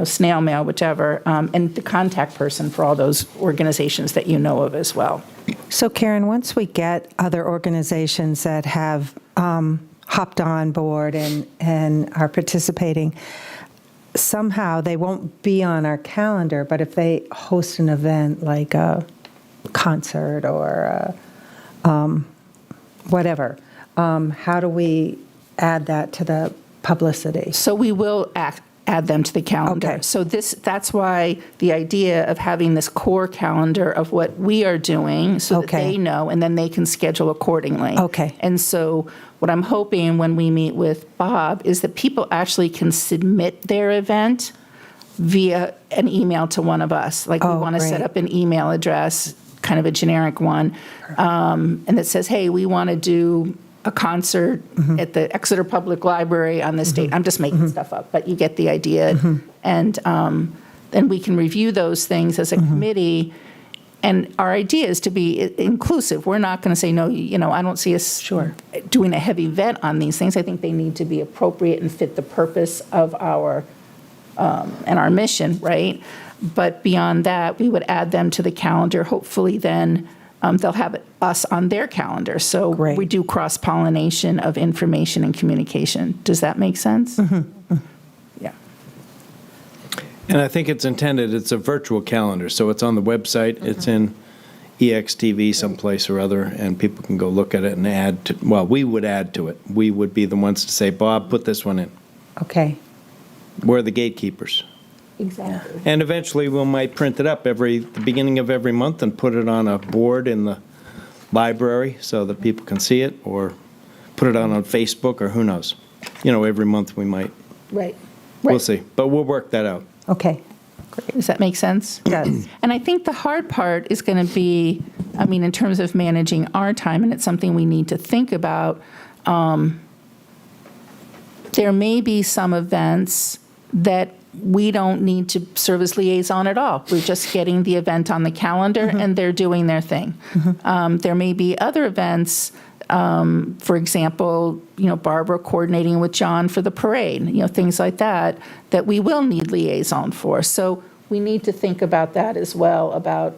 Speaker 2: snail mail, whichever, and the contact person for all those organizations that you know of as well.
Speaker 6: So Karen, once we get other organizations that have hopped on board and are participating, somehow they won't be on our calendar, but if they host an event like a concert or whatever, how do we add that to the publicity?
Speaker 2: So we will add them to the calendar.
Speaker 6: Okay.
Speaker 2: So that's why the idea of having this core calendar of what we are doing so that
Speaker 6: Okay.
Speaker 2: they know, and then they can schedule accordingly.
Speaker 6: Okay.
Speaker 2: And so what I'm hoping when we meet with Bob is that people actually can submit their event via an email to one of us. We want to set
Speaker 6: great.
Speaker 2: up an email address, kind of a generic one, and that says, hey, we want to do a concert at the Exeter Public Library on this date. I'm just making stuff up, but you get the idea. And then we can review those things as a committee. And our idea is to be inclusive. We're not going to say, no, I don't see us doing a heavy vet on these things. I think they need to be appropriate and fit the purpose of our, and our mission, right? But beyond that, we would add them to the calendar. Hopefully then they'll have us on their calendar. So we do cross-pollination of information and communication. Does that make sense? Yeah.
Speaker 8: And I think it's intended, it's a virtual calendar, so it's on the website, it's in EXTV someplace or other, and people can go look at it and add to, well, we would add to it. We would be the ones to say, Bob, put this one in.
Speaker 6: Okay.
Speaker 8: We're the gatekeepers.
Speaker 2: Exactly.
Speaker 8: And eventually, we might print it up the beginning of every month and put it on a board in the library so that people can see it, or put it on Facebook, or who knows. Every month we might.
Speaker 2: Right.
Speaker 8: We'll see, but we'll work that out.
Speaker 6: Okay.
Speaker 2: Does that make sense?
Speaker 6: Yes.
Speaker 2: And I think the hard part is going to be, in terms of managing our time, and it's something we need to think about, there may be some events that we don't need to serve as liaison at all. We're just getting the event on the calendar, and they're doing their thing. There may be other events, for example, Barbara coordinating with John for the parade, things like that, that we will need liaison for. So we need to think about that as well, about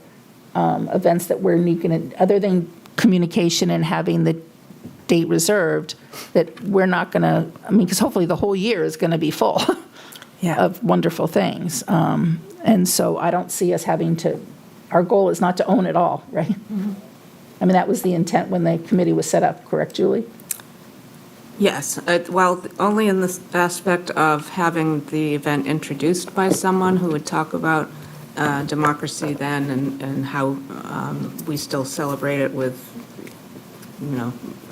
Speaker 2: events that we're going to, other than communication and having the date reserved, that we're not going to, because hopefully the whole year is going to be full of wonderful things. And so I don't see us having to, our goal is not to own it all, right? That was the intent when the committee was set up, correct, Julie?
Speaker 11: Yes, well, only in the aspect of having the event introduced by someone who would talk about democracy then, and how we still celebrate it with,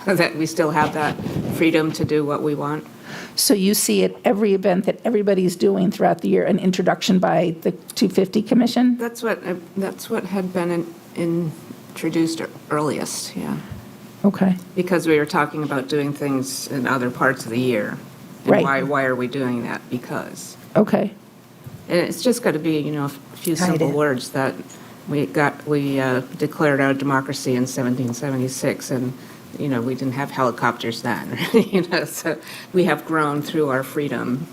Speaker 11: that we still have that freedom to do what we want.
Speaker 2: So you see at every event that everybody's doing throughout the year, an introduction by the 250 Commission?
Speaker 11: That's what had been introduced earliest, yeah.
Speaker 2: Okay.
Speaker 11: Because we were talking about doing things in other parts of the year. And
Speaker 2: Right.
Speaker 11: why are we doing that? Because.
Speaker 2: Okay.
Speaker 11: And it's just got to be, a few simple words that we declared our democracy in 1776, and, we didn't have helicopters then, so we have grown through our freedom,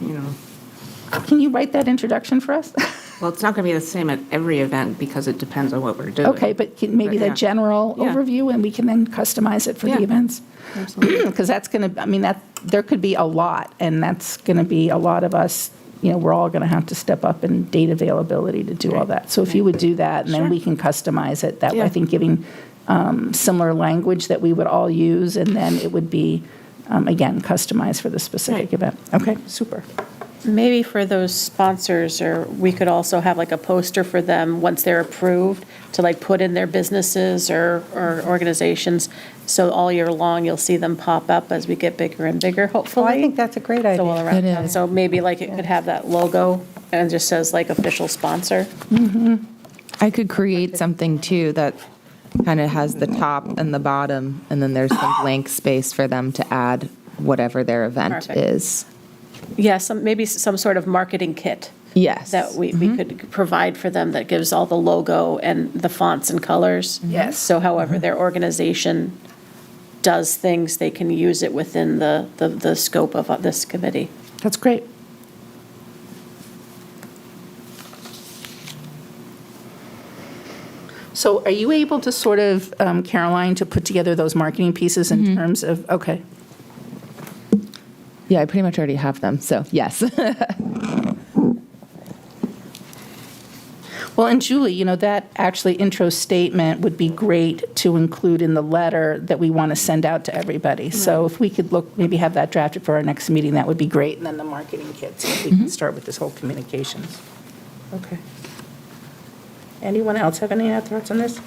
Speaker 2: Can you write that introduction for us?
Speaker 11: Well, it's not going to be the same at every event because it depends on what we're doing.
Speaker 2: Okay, but maybe the general overview, and we can then customize it for the events?
Speaker 11: Absolutely.
Speaker 2: Because that's going to, there could be a lot, and that's going to be a lot of us, we're all going to have to step up in date availability to do all that. So if you would do that, and then we can customize it, that way, I think giving similar language that we would all use, and then it would be, again, customized for the specific event. Okay, super.
Speaker 3: Maybe for those sponsors, or we could also have like a poster for them once they're approved to like put in their businesses or organizations. So all year long, you'll see them pop up as we get bigger and bigger, hopefully.
Speaker 6: I think that's a great idea.
Speaker 3: So all around
Speaker 4: It
Speaker 3: town.
Speaker 4: is.
Speaker 3: So maybe like it could have that logo and just says like official sponsor.
Speaker 4: I could create something too that kind of has the top and the bottom, and then there's some blank space for them to add whatever their event
Speaker 3: Perfect.
Speaker 4: is.
Speaker 3: Yeah, maybe some sort of marketing kit.
Speaker 4: Yes.
Speaker 3: That we could provide for them that gives all the logo and the fonts and colors.
Speaker 2: Yes.
Speaker 3: So however their organization does things, they can use it within the scope of this committee.
Speaker 2: That's great. So are you able to sort of, Caroline, to put together those marketing pieces in terms of, okay.
Speaker 4: Yeah, I pretty much already have them, so yes.
Speaker 2: Well, and Julie, that actually intro statement would be great to include in the letter that we want to send out to everybody. So if we could maybe have that drafted for our next meeting, that would be great. And then the marketing kit, so we can start with this whole communications. Okay. Anyone else have any other thoughts on this?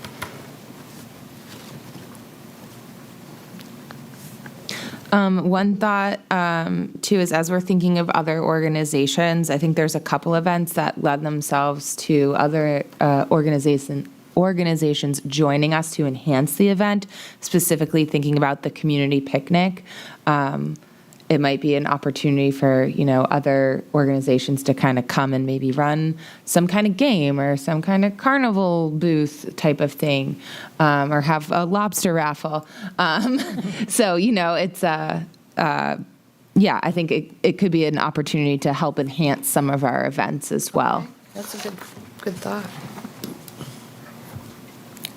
Speaker 4: One thought, too, is as we're thinking of other organizations, I think there's a couple events that lend themselves to other organizations joining us to enhance the event, specifically thinking about the community picnic. It might be an opportunity for, other organizations to kind of come and maybe run some kind of game or some kind of carnival booth type of thing, or have a lobster raffle. So, it's I think it could be an opportunity to help enhance some of our events as well.
Speaker 7: That's a good thought.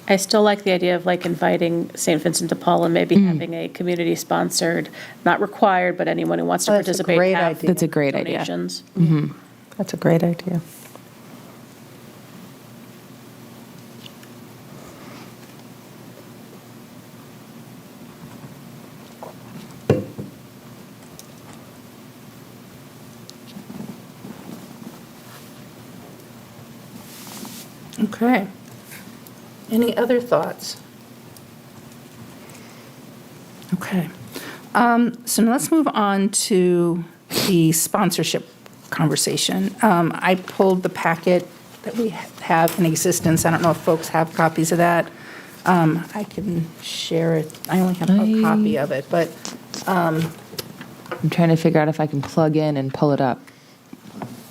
Speaker 3: I still like the idea of like inviting St. Vincent de Paul and maybe having a community-sponsored, not required, but anyone who wants to
Speaker 6: Oh, that's a
Speaker 3: participate
Speaker 6: great
Speaker 3: have
Speaker 6: idea.
Speaker 4: That's a great idea.
Speaker 3: donations.
Speaker 6: That's a great idea.
Speaker 2: Okay. Any other thoughts? Okay. So now let's move on to the sponsorship conversation. I pulled the packet that we have in existence. I don't know if folks have copies of that. I can share it. I only have a copy of it, but
Speaker 4: I'm trying to figure out if I can plug in and pull it up.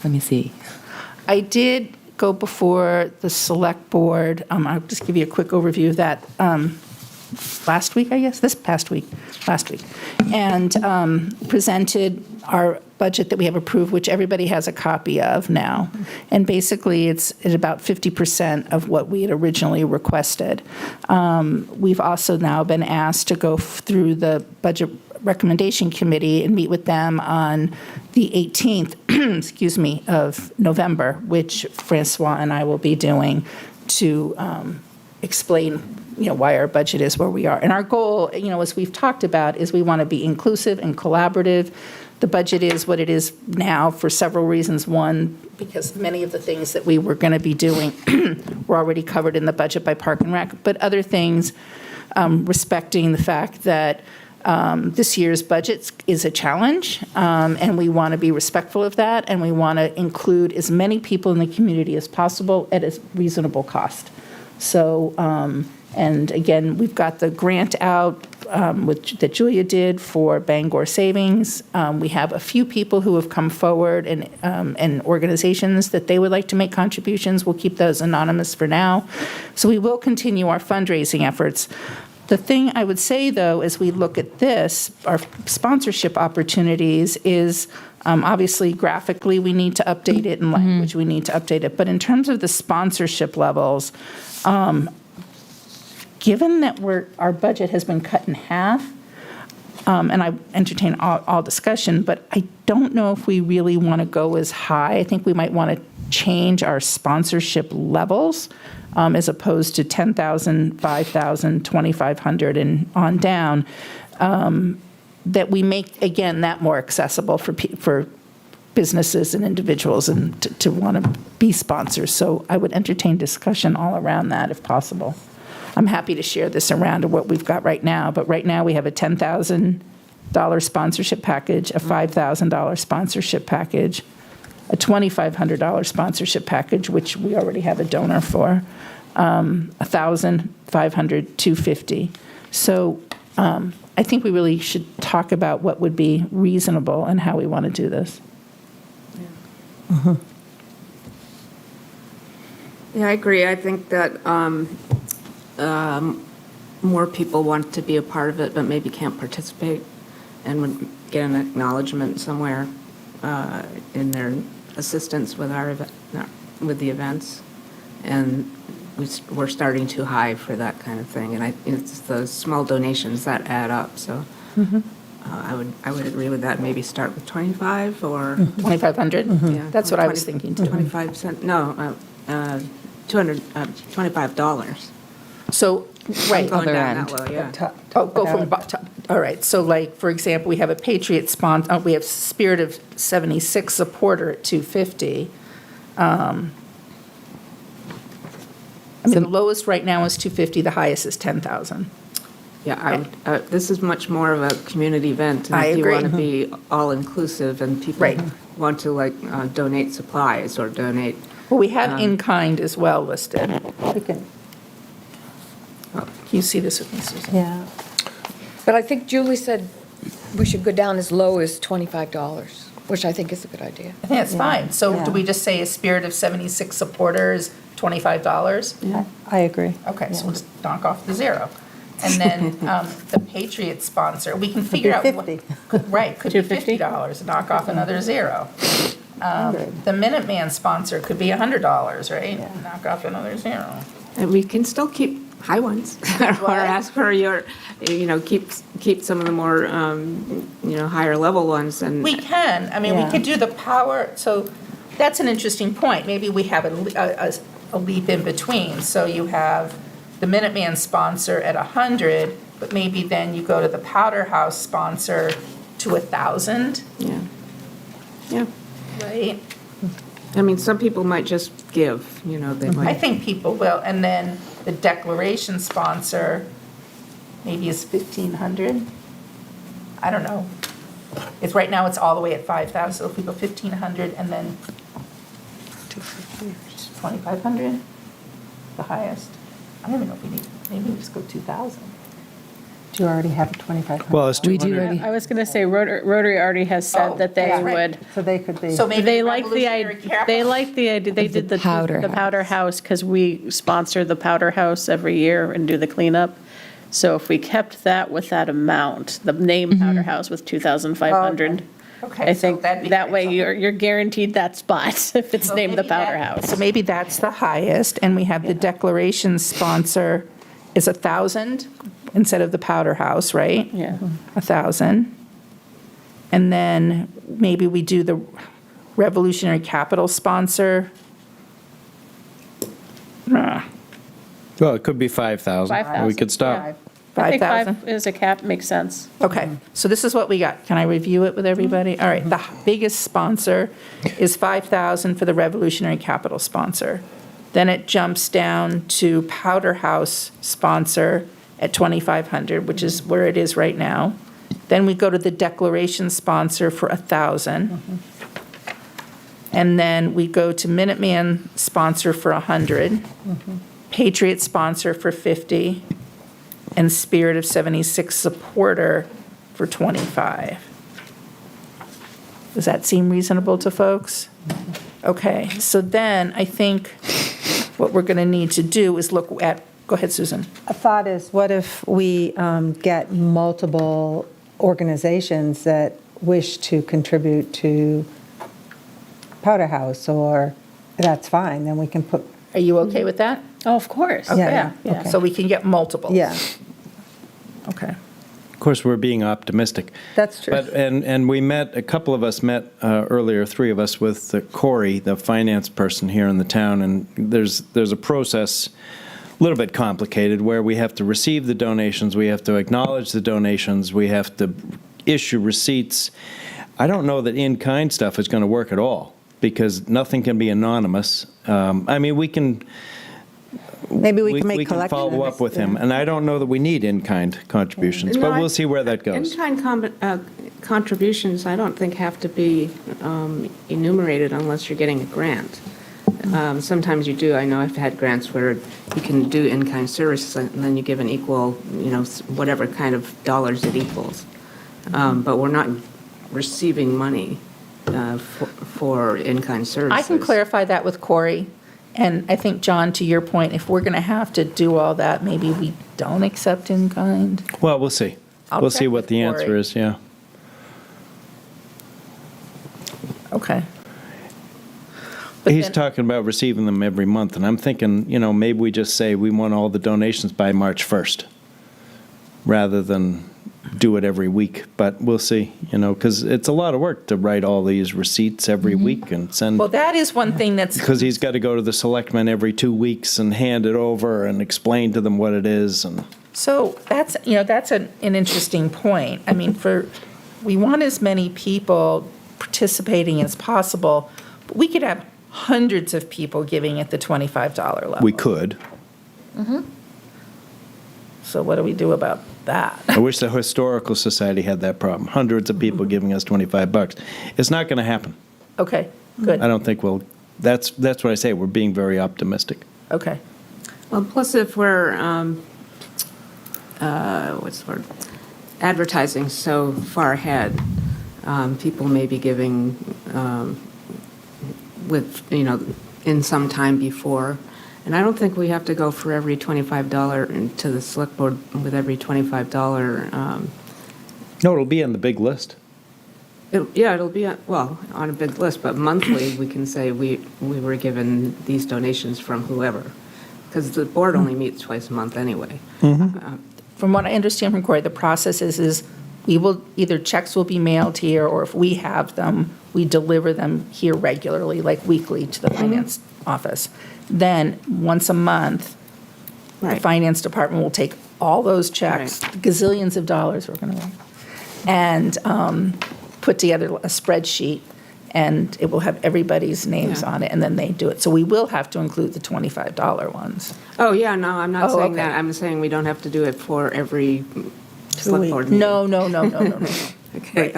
Speaker 4: Let me see.
Speaker 2: I did go before the select board. I'll just give you a quick overview of that last week, I guess, last week, and presented our budget that we have approved, which everybody has a copy of now. And basically, it's at about 50% of what we had originally requested. We've also now been asked to go through the budget recommendation committee and meet with them on the 18th, excuse me, of November, which Francois and I will be doing to explain, why our budget is where we are. And our goal, as we've talked about, is we want to be inclusive and collaborative. The budget is what it is now for several reasons. One, because many of the things that we were going to be doing were already covered in the budget by Park and Rec, but other things respecting the fact that this year's budget is a challenge, and we want to be respectful of that, and we want to include as many people in the community as possible at a reasonable cost. So, and again, we've got the grant out that Julia did for Bangor Savings. We have a few people who have come forward and organizations that they would like to make contributions. We'll keep those anonymous for now. So we will continue our fundraising efforts. The thing I would say, though, as we look at this, our sponsorship opportunities is obviously graphically we need to update it, in language we need to update it. But in terms of the sponsorship levels, given that our budget has been cut in half, and I entertain all discussion, but I don't know if we really want to go as high. I think we might want to change our sponsorship levels as opposed to 10,000, 5,000, 2,500 and on down, that we make, again, that more accessible for businesses and individuals and to want to be sponsors. So I would entertain discussion all around that if possible. I'm happy to share this around to what we've got right now, but right now we have a $10,000 sponsorship package, a $5,000 sponsorship package, a $2,500 sponsorship package, which we already have a donor for, $1,500, $250. So I think we really should talk about what would be reasonable and how we want to do this.
Speaker 11: Yeah, I agree. I think that more people want to be a part of it, but maybe can't participate and would get an acknowledgement somewhere in their assistance with with the events. And we're starting too high for that kind of thing. And it's those small donations that add up. So I would agree with that. Maybe start with 25 or
Speaker 2: 2,500?
Speaker 11: Yeah,
Speaker 2: That's what I was thinking too.
Speaker 11: 25 cents. No, $25.
Speaker 2: So, right.
Speaker 11: Going
Speaker 4: Other
Speaker 11: down
Speaker 4: end.
Speaker 11: that low, yeah.
Speaker 2: Oh, go from top. All right. So like, for example, we have a Patriot sponsor, we have Spirit of 76 supporter at 250. The lowest right now is 250, the highest is 10,000.
Speaker 11: Yeah, this is much more of a community event.
Speaker 2: I
Speaker 11: And if you
Speaker 2: agree.
Speaker 11: want to be all-inclusive and people
Speaker 2: Right.
Speaker 11: want to donate supplies or donate.
Speaker 2: Well, we have in-kind as well listed. Can you see this with me, Susan?
Speaker 6: Yeah.
Speaker 7: But I think Julie said we should go down as low as $25, which I think is a good idea.
Speaker 2: I think that's fine. So
Speaker 6: Yeah.
Speaker 2: do we just say a Spirit of 76 supporters, $25?
Speaker 6: I agree.
Speaker 2: Okay, so we'll just knock off the zero. And then the Patriot sponsor, we can figure out.
Speaker 6: be
Speaker 2: what-
Speaker 6: 50.
Speaker 2: Right, could be
Speaker 3: $250?
Speaker 2: $50, knock off another zero. The Minuteman sponsor could be $100, right? Knock off another zero.
Speaker 11: And we can still keep high ones, or ask for keep some of the more, higher level ones, and.
Speaker 2: We can, I mean, we
Speaker 6: Yeah.
Speaker 2: could do the power, so that's an interesting point. Maybe we have a leap in between. So you have the Minuteman sponsor at 100, but maybe then you go to the Powder House sponsor to 1,000,
Speaker 11: Yeah. Yeah.
Speaker 2: right?
Speaker 11: I mean, some people might just give, they
Speaker 2: I
Speaker 11: might.
Speaker 2: think people will. And then the Declaration sponsor maybe is 1,500. I don't know. It's, right now, it's all the way at 5,000, so if we go 1,500 and then 2,500, the highest. I don't even know if we need, maybe we just go 2,000.
Speaker 6: Do you already have a 2,500?
Speaker 8: Well, it's
Speaker 4: We do
Speaker 8: 200.
Speaker 4: already.
Speaker 3: I was going to say Rotary already has
Speaker 2: Oh,
Speaker 3: said that they
Speaker 2: that's right.
Speaker 3: would.
Speaker 6: So they could be.
Speaker 2: So maybe
Speaker 3: They
Speaker 2: the
Speaker 3: like the
Speaker 2: Revolutionary
Speaker 3: idea,
Speaker 2: Cap-
Speaker 3: they like the idea, they did the
Speaker 4: Powder
Speaker 3: the Powder House because we sponsor the Powder House every year and do the cleanup. So if we kept that with that amount, the name Powder House with 2,500,
Speaker 2: Okay,
Speaker 3: I
Speaker 2: so
Speaker 3: think
Speaker 2: that'd be
Speaker 3: that way
Speaker 2: great.
Speaker 3: you're guaranteed that spot if it's
Speaker 2: So
Speaker 3: named the
Speaker 2: maybe
Speaker 3: Powder
Speaker 2: that-
Speaker 3: House.
Speaker 2: So maybe that's the highest, and we have the Declaration sponsor is 1,000 instead of the Powder House, right?
Speaker 3: Yeah.
Speaker 2: 1,000. And then maybe we do the Revolutionary Capital sponsor.
Speaker 8: Well, it could be 5,000.
Speaker 3: 5,000.
Speaker 8: We could stop.
Speaker 3: yeah. I think
Speaker 2: 5,000?
Speaker 3: 5 is a cap, makes sense.
Speaker 2: Okay, so this is what we got. Can I review it with everybody? All right, the biggest sponsor is 5,000 for the Revolutionary Capital sponsor. Then it jumps down to Powder House sponsor at 2,500, which is where it is right now. Then we go to the Declaration sponsor for 1,000. And then we go to Minuteman sponsor for 100. Patriot sponsor for 50. And Spirit of 76 supporter for 25. Does that seem reasonable to folks? Okay, so then I think what we're going to need to do is look at, go ahead, Susan.
Speaker 6: A thought is, what if we get multiple organizations that wish to contribute to Powder House, or that's fine, then we can put,
Speaker 2: Are you okay with that?
Speaker 3: Oh, of course,
Speaker 6: Yeah,
Speaker 3: yeah.
Speaker 6: okay.
Speaker 2: So we can get multiple?
Speaker 6: yeah,
Speaker 2: Okay.
Speaker 8: Of course, we're being optimistic.
Speaker 6: that's true.
Speaker 8: But, and we met, a couple of us met earlier, 3 of us, with Corey, the finance person here in the town, and there's a process, a little bit complicated, where we have to receive the donations, we have to acknowledge the donations, we have to issue receipts. I don't know that in-kind stuff is going to work at all, because nothing can be anonymous. I mean, we can...
Speaker 6: Maybe we can make collections.
Speaker 8: follow up with him, and I don't know that we need in-kind contributions, but we'll see where that goes.
Speaker 11: In-kind contributions, I don't think have to be enumerated unless you're getting a grant. Sometimes you do. I know I've had grants where you can do in-kind services, and then you give an equal, whatever kind of dollars it equals. But we're not receiving money for in-kind services.
Speaker 2: I can clarify that with Corey. And I think, John, to your point, if we're going to have to do all that, maybe we don't accept in kind.
Speaker 8: Well, we'll see.
Speaker 2: I'll
Speaker 8: We'll see
Speaker 2: check
Speaker 8: what
Speaker 2: with
Speaker 8: the answer
Speaker 2: Corey.
Speaker 8: is, yeah.
Speaker 2: Okay. But
Speaker 8: He's
Speaker 2: then-
Speaker 8: talking about receiving them every month, and I'm thinking, maybe we just say we want all the donations by March 1st, rather than do it every week. But we'll see, because it's a lot of work to write all these receipts every week and send,
Speaker 2: Well, that is one thing that's,
Speaker 8: because he's got to go to the selectmen every 2 weeks and hand it over and explain to them what it is, and...
Speaker 2: so that's, that's an interesting point. I mean, we want as many people participating as possible, but we could have hundreds of people giving at the $25 level.
Speaker 8: We could.
Speaker 2: So what do we do about that?
Speaker 8: I wish the Historical Society had that problem. Hundreds of people giving us $25. It's not going to happen.
Speaker 2: Okay, good.
Speaker 8: I don't think that's what I say, we're being very optimistic.
Speaker 2: Okay.
Speaker 11: Well, plus if we're what's the word? Advertising so far ahead. People may be giving with, in some time before. And I don't think we have to go for every $25 to the select board with every $25.
Speaker 8: No, it'll be on the big list.
Speaker 11: It'll be, on a big list, but monthly, we can say we were given these donations from whoever. Because the board only meets twice a month anyway.
Speaker 2: From what I understand from Corey, the process is we will, either checks will be mailed here, or if we have them, we deliver them here regularly, like weekly, to the finance office. Then, once a month, the
Speaker 11: Right.
Speaker 2: finance department will take all those checks,
Speaker 11: Right.
Speaker 2: gazillions of dollars we're going to, and put together a spreadsheet, and it will have everybody's names
Speaker 11: Yeah.
Speaker 2: on it, and then they do it. So we will have to include the $25 ones.
Speaker 11: Oh, yeah, no, I'm not
Speaker 2: Oh,
Speaker 11: saying
Speaker 2: okay.
Speaker 11: that. I'm saying we don't have to do it for every select board meeting.
Speaker 2: No.
Speaker 11: Okay,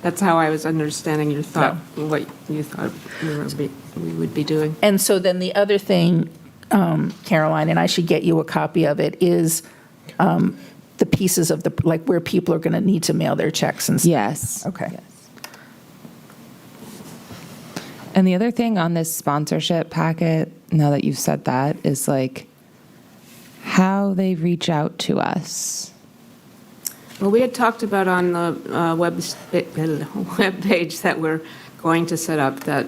Speaker 11: that's how I was understanding your thought, what you thought we would be doing.
Speaker 2: And so then the other thing, Caroline, and I should get you a copy of it, is the pieces of like where people are going to need to mail their checks and stuff.
Speaker 4: Yes.
Speaker 2: Okay.
Speaker 4: Yes. And the other thing on this sponsorship packet, now that you've said that, is like how they reach out to us.
Speaker 11: Well, we had talked about on the web page that we're going to set up that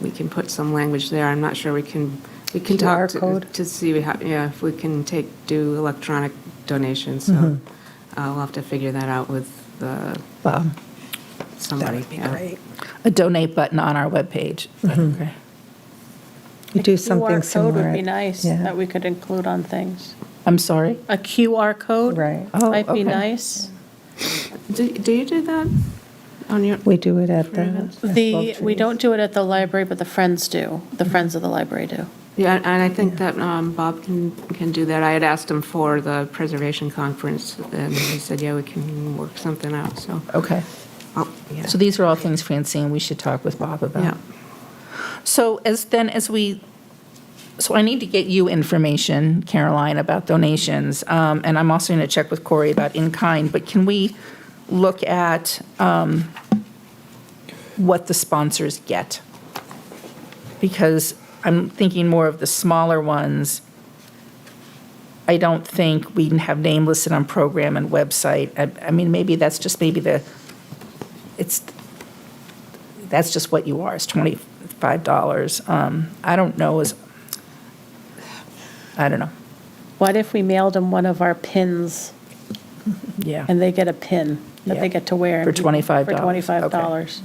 Speaker 11: we can put some language there. I'm not sure we can talk to see how, if we can do electronic donations. So we'll have to figure that out with
Speaker 2: Bob,
Speaker 11: somebody.
Speaker 2: that would be great. A donate button on our webpage. Okay.
Speaker 6: You do something
Speaker 3: QR
Speaker 6: similar.
Speaker 3: code would be nice
Speaker 6: Yeah.
Speaker 3: that we could include on things.
Speaker 2: I'm sorry?
Speaker 3: A QR code
Speaker 6: Right.
Speaker 2: Oh,
Speaker 3: might be
Speaker 2: okay.
Speaker 3: nice.
Speaker 11: Do you do that on your?
Speaker 6: We do it at the.
Speaker 3: We don't do it at the library, but the Friends do. The Friends of the Library do.
Speaker 11: Yeah, and I think that Bob can do that. I had asked him for the preservation conference, and he said, yeah, we can work something out, so.
Speaker 2: Okay.
Speaker 11: Yeah.
Speaker 2: So these are all things, Francine, we should talk with Bob about.
Speaker 11: Yeah.
Speaker 2: So so I need to get you information, Caroline, about donations, and I'm also going to check with Corey about in-kind, but can we look at what the sponsors get? Because I'm thinking more of the smaller ones. I don't think we have name listed on program and website. I mean, maybe that's just that's just what you are, it's $25. I don't know, I don't know,
Speaker 3: What if we mailed them one of our pins
Speaker 2: yeah.
Speaker 3: and they get a pin that
Speaker 2: Yeah.
Speaker 3: they get to wear?
Speaker 2: For $25.
Speaker 3: For $25.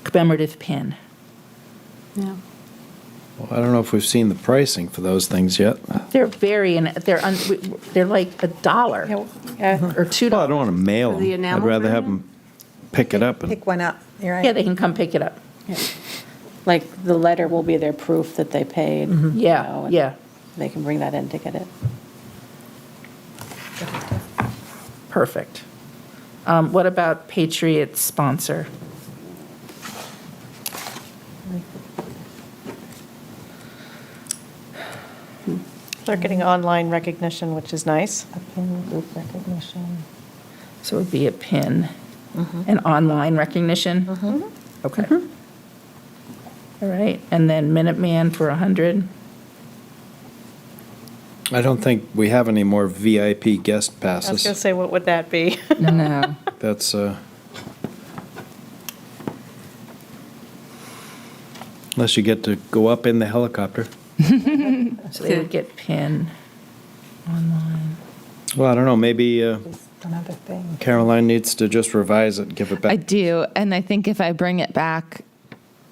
Speaker 2: Commemorative pin.
Speaker 11: Yeah.
Speaker 8: Well, I don't know if we've seen the pricing for those things yet.
Speaker 2: They're they're like $1
Speaker 3: Yeah.
Speaker 2: or $2.
Speaker 8: Well, I don't want to mail
Speaker 11: For the
Speaker 8: them. I'd
Speaker 11: enamel
Speaker 8: rather have
Speaker 11: version?
Speaker 8: them pick it up. And
Speaker 6: Pick one up, you're right.
Speaker 2: Yeah, they can come pick it up.
Speaker 3: Like, the letter will be their proof that they paid.
Speaker 2: Yeah,
Speaker 3: and
Speaker 2: yeah,
Speaker 3: They can bring that in to get it.
Speaker 2: perfect. What about Patriot sponsor?
Speaker 5: They're getting online recognition, which is nice.
Speaker 6: Group recognition.
Speaker 2: So it would be a pin and online recognition? Okay. All right, and then Minuteman for 100.
Speaker 8: I don't think we have any more VIP guest
Speaker 5: I was going to
Speaker 8: passes.
Speaker 5: say, what would that be?
Speaker 4: No.
Speaker 8: That's, unless you get to go up in the helicopter.
Speaker 2: So they would get pin online.
Speaker 8: Well, I don't know, maybe
Speaker 6: Another thing.
Speaker 8: Caroline needs to just revise it and give it
Speaker 4: I
Speaker 8: back.
Speaker 4: do, and I think if I bring it back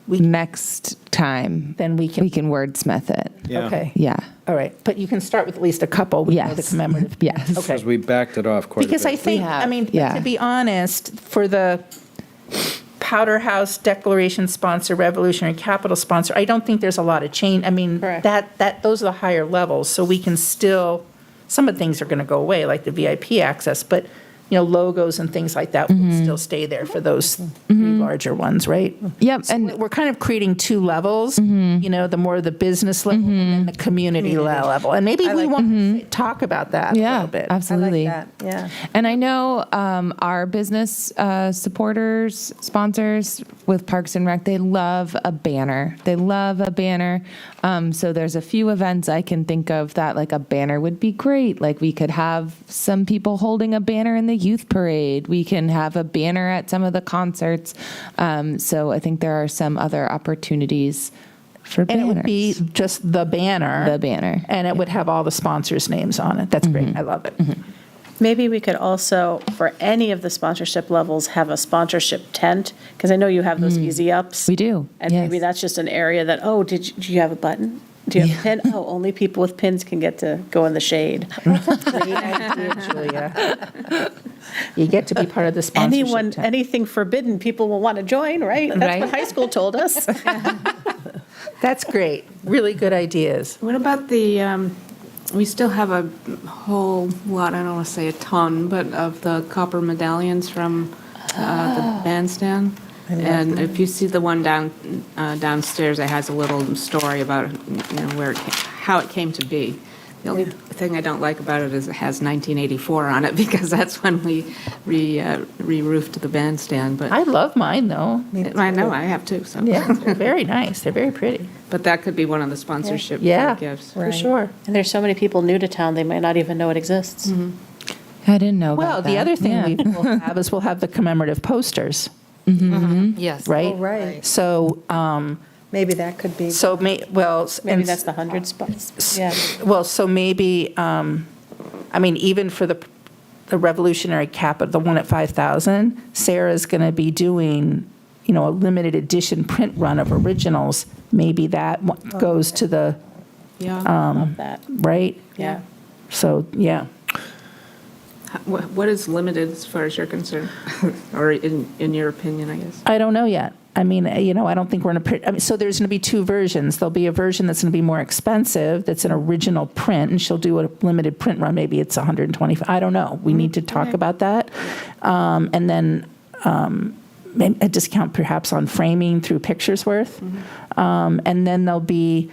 Speaker 4: next time,
Speaker 2: Then we can-
Speaker 4: wordsmith it.
Speaker 8: Yeah.
Speaker 2: Okay,
Speaker 4: Yeah.
Speaker 2: all right, but you can start with at least a couple. We know the
Speaker 4: Yes.
Speaker 2: commemorative.
Speaker 4: Yes.
Speaker 2: Okay.
Speaker 8: Because we backed it off quite a bit.
Speaker 2: Because I think,
Speaker 4: have,
Speaker 2: I mean,
Speaker 4: yeah.
Speaker 2: to be honest, for the Powder House Declaration sponsor, Revolutionary Capital sponsor, I don't think there's a lot of change. I mean,
Speaker 3: Correct.
Speaker 2: those are the higher levels, so we can still, some of the things are going to go away, like the VIP access, but logos and things like that would still stay there for those three larger ones, right?
Speaker 4: Yep,
Speaker 2: So
Speaker 4: and
Speaker 2: we're kind of creating two levels, the more the business level and then the community level. And maybe we want to talk about that a little bit.
Speaker 4: absolutely.
Speaker 6: I like that, yeah.
Speaker 4: And I know our business supporters, sponsors with Parks and Rec, they love a banner. They love a banner. So there's a few events I can think of that like a banner would be great. Like we could have some people holding a banner in the youth parade. We can have a banner at some of the concerts. So I think there are some other opportunities for
Speaker 2: And
Speaker 4: banners.
Speaker 2: it would be just the banner.
Speaker 4: The banner.
Speaker 2: And it would have all the sponsors' names on it. That's great. I love it.
Speaker 3: Maybe we could also, for any of the sponsorship levels, have a sponsorship tent, because I know you have those easy ups.
Speaker 4: We do,
Speaker 3: And
Speaker 4: yes.
Speaker 3: maybe that's just an area that, oh, do you have a button? Do you have a pin? Oh, only people with pins can get to go in the shade.
Speaker 2: Great idea, Julia. You get to be part of the sponsorship
Speaker 3: Anyone,
Speaker 2: tent.
Speaker 3: anything forbidden, people will want to join, right? That's
Speaker 4: Right.
Speaker 3: what high school told us.
Speaker 2: That's great. Really good ideas.
Speaker 11: What about the, we still have a whole lot, I don't want to say a ton, but of the copper medallions from the bandstand. And if you see the one downstairs, it has a little story about, how it came to be. The only thing I don't like about it is it has 1984 on it, because that's when we re-roofed the bandstand, but
Speaker 2: I love mine, though.
Speaker 11: I know, I have too, so.
Speaker 2: Yeah, they're very nice. They're very pretty.
Speaker 11: But that could be one of the sponsorship
Speaker 2: Yeah,
Speaker 11: gifts.
Speaker 2: for sure.
Speaker 3: And there's so many people new to town, they might not even know it exists.
Speaker 4: I didn't know
Speaker 2: Well,
Speaker 4: about that.
Speaker 2: the other thing
Speaker 4: Yeah.
Speaker 2: we will have is we'll have the commemorative posters,
Speaker 7: Yes.
Speaker 2: right?
Speaker 6: right.
Speaker 2: So,
Speaker 6: Maybe that could be.
Speaker 3: Maybe that's the 100 spots. Yeah.
Speaker 2: Well, so maybe, even for the Revolutionary Cap, the one at 5,000, Sarah's going to be doing, a limited edition print run of originals. Maybe that goes to the,
Speaker 11: Yeah.
Speaker 3: Love that.
Speaker 2: right?
Speaker 3: Yeah.
Speaker 2: So, yeah.
Speaker 11: What is limited as far as you're concerned? Or in your opinion, I guess?
Speaker 2: I don't know yet. I don't think we're in a, so there's going to be two versions. There'll be a version that's going to be more expensive, that's an original print, and she'll do a limited print run. Maybe it's 125. I don't know. We need to talk about that. And then a discount perhaps on framing through Pictures Worth. And then there'll be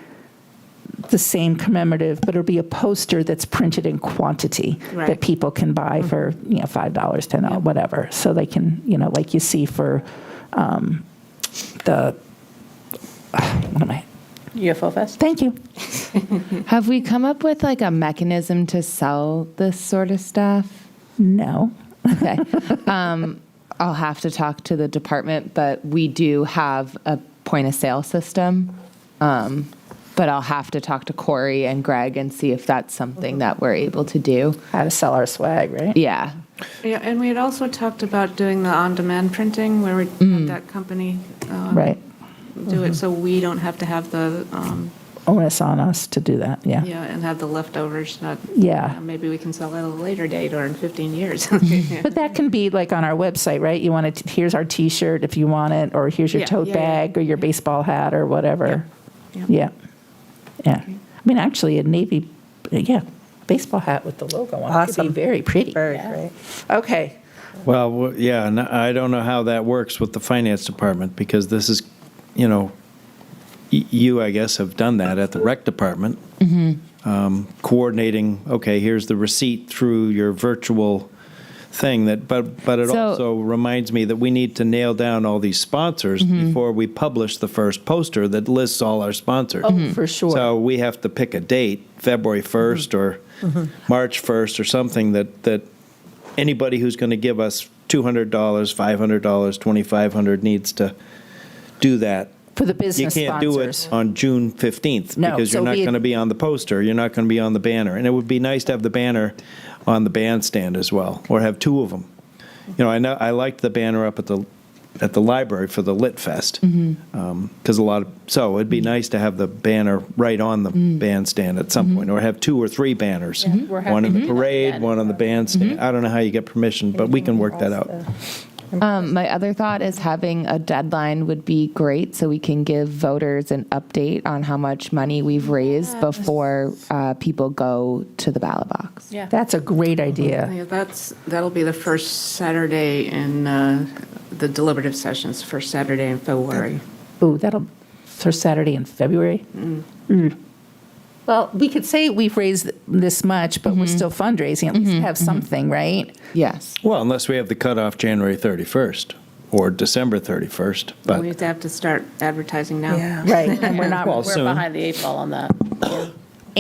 Speaker 2: the same commemorative, but it'll be a poster that's printed in quantity that
Speaker 11: Right.
Speaker 2: people can buy for, $5, $10, whatever. So they can, like you see for the, what am I?
Speaker 3: UFO Fest?
Speaker 2: Thank you.
Speaker 4: Have we come up with like a mechanism to sell this sort of stuff?
Speaker 2: No.
Speaker 4: Okay. I'll have to talk to the department, but we do have a point of sale system. But I'll have to talk to Corey and Greg and see if that's something that we're able to do.
Speaker 2: How to sell our swag, right?
Speaker 4: Yeah.
Speaker 11: Yeah, and we had also talked about doing the on-demand printing, where we have that company
Speaker 2: Right.
Speaker 11: do it, so we don't have to have the,
Speaker 2: Onus on us to do that, yeah.
Speaker 11: and have the leftovers, not,
Speaker 2: Yeah.
Speaker 11: maybe we can sell at a later date or in 15 years.
Speaker 2: But that can be like on our website, right? You want it, here's our T-shirt if you want it, or here's your
Speaker 11: Yeah,
Speaker 2: tote
Speaker 11: yeah, yeah.
Speaker 2: bag or your baseball hat or whatever.
Speaker 11: Yep.
Speaker 2: Yeah. Yeah. Actually, a navy, baseball hat with the logo on it could be
Speaker 6: Awesome.
Speaker 2: very pretty.
Speaker 6: Very great.
Speaker 2: Okay.
Speaker 8: Well, yeah, and I don't know how that works with the finance department, because this is, you, I guess, have done that at the rec department. Coordinating, okay, here's the receipt through your virtual thing, but it
Speaker 4: So-
Speaker 8: also reminds me that we need to nail down all these sponsors before we publish the first poster that lists all our sponsors.
Speaker 2: Oh, for sure.
Speaker 8: So we have to pick a date, February 1st or March 1st or something, that anybody who's going to give us $200, $500, $2,500 needs to do that.
Speaker 2: For the
Speaker 8: You
Speaker 2: business
Speaker 8: can't do it
Speaker 2: sponsors.
Speaker 8: on June 15th,
Speaker 2: No,
Speaker 8: because you're
Speaker 2: so
Speaker 8: not
Speaker 2: we-
Speaker 8: going to be on the poster, you're not going to be on the banner. And it would be nice to have the banner on the bandstand as well, or have two of them. I liked the banner up at the library for the Lit Fest, because so it'd be nice to have the banner right on the bandstand at some point, or have two or three banners.
Speaker 3: we're
Speaker 8: One in
Speaker 3: happy
Speaker 8: the
Speaker 3: to do
Speaker 8: parade,
Speaker 3: that.
Speaker 8: one on the bandstand. I don't know how you get permission, but we can work that out.
Speaker 4: My other thought is having a deadline would be great, so we can give voters an update on how much money we've raised before people go to the ballot box.
Speaker 3: Yeah.
Speaker 2: That's a great idea.
Speaker 11: Yeah, that'll be the first Saturday in the deliberative sessions, first Saturday in February.
Speaker 2: Ooh, that'll, for Saturday in February? Well, we could say we've raised this much, but we're still fundraising, at least have something, right?
Speaker 4: Yes.
Speaker 8: Well, unless we have the cutoff January 31st or December 31st,
Speaker 11: We
Speaker 8: but
Speaker 11: have to start advertising now.
Speaker 2: Right, and we're not.
Speaker 8: Well,
Speaker 3: We're
Speaker 8: soon.
Speaker 3: behind the 8 ball on that.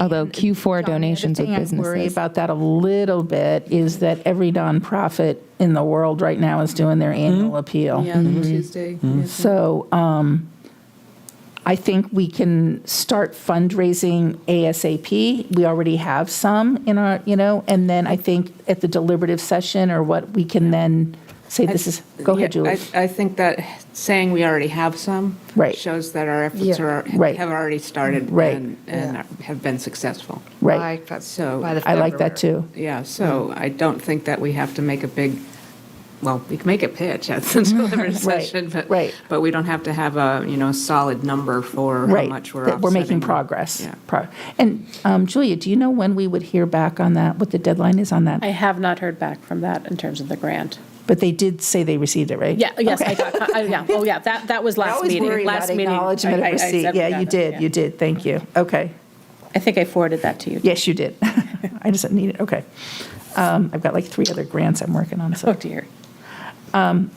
Speaker 4: Although Q4 donations with
Speaker 2: The other thing I worry
Speaker 4: businesses.
Speaker 2: about that a little bit is that every nonprofit in the world right now is doing their annual appeal.
Speaker 11: Yeah, Tuesday.
Speaker 2: So I think we can start fundraising ASAP. We already have some in our, and then I think at the deliberative session or what, we can then say this is, go ahead,
Speaker 11: Yeah,
Speaker 2: Julie.
Speaker 11: I think that saying we already have some
Speaker 2: Right.
Speaker 11: shows that our efforts
Speaker 7: Yeah.
Speaker 2: Right.
Speaker 11: have already started
Speaker 2: Right.
Speaker 11: and have been successful.
Speaker 2: Right,
Speaker 11: So,
Speaker 2: I like that too.
Speaker 11: yeah, so I don't think that we have to make a big, well, we can make a pitch at the deliberative
Speaker 2: Right,
Speaker 11: session,
Speaker 2: right.
Speaker 11: but we don't have to have a solid number for how
Speaker 2: Right,
Speaker 11: much we're
Speaker 2: that we're making
Speaker 11: offsetting.
Speaker 2: progress.
Speaker 11: Yeah.
Speaker 2: And Julia, do you know when we would hear back on that, what the deadline is on that?
Speaker 3: I have not heard back from that in terms of the grant.
Speaker 2: But they did say they received it, right?
Speaker 3: Yeah, yes, I got, that was
Speaker 2: I
Speaker 3: last
Speaker 2: always
Speaker 3: meeting.
Speaker 2: worry about
Speaker 3: Last meeting,
Speaker 2: acknowledgement
Speaker 3: I-
Speaker 2: of
Speaker 3: I
Speaker 2: receipt.
Speaker 3: said we
Speaker 2: Yeah,
Speaker 3: got
Speaker 2: you
Speaker 3: it,
Speaker 2: did,
Speaker 3: yeah.
Speaker 2: you did, thank you. Okay.
Speaker 3: I think I forwarded that to you.
Speaker 2: Yes, you did. I just need it, okay. I've got like 3 other grants I'm working on,
Speaker 3: Oh,
Speaker 2: so.
Speaker 3: dear.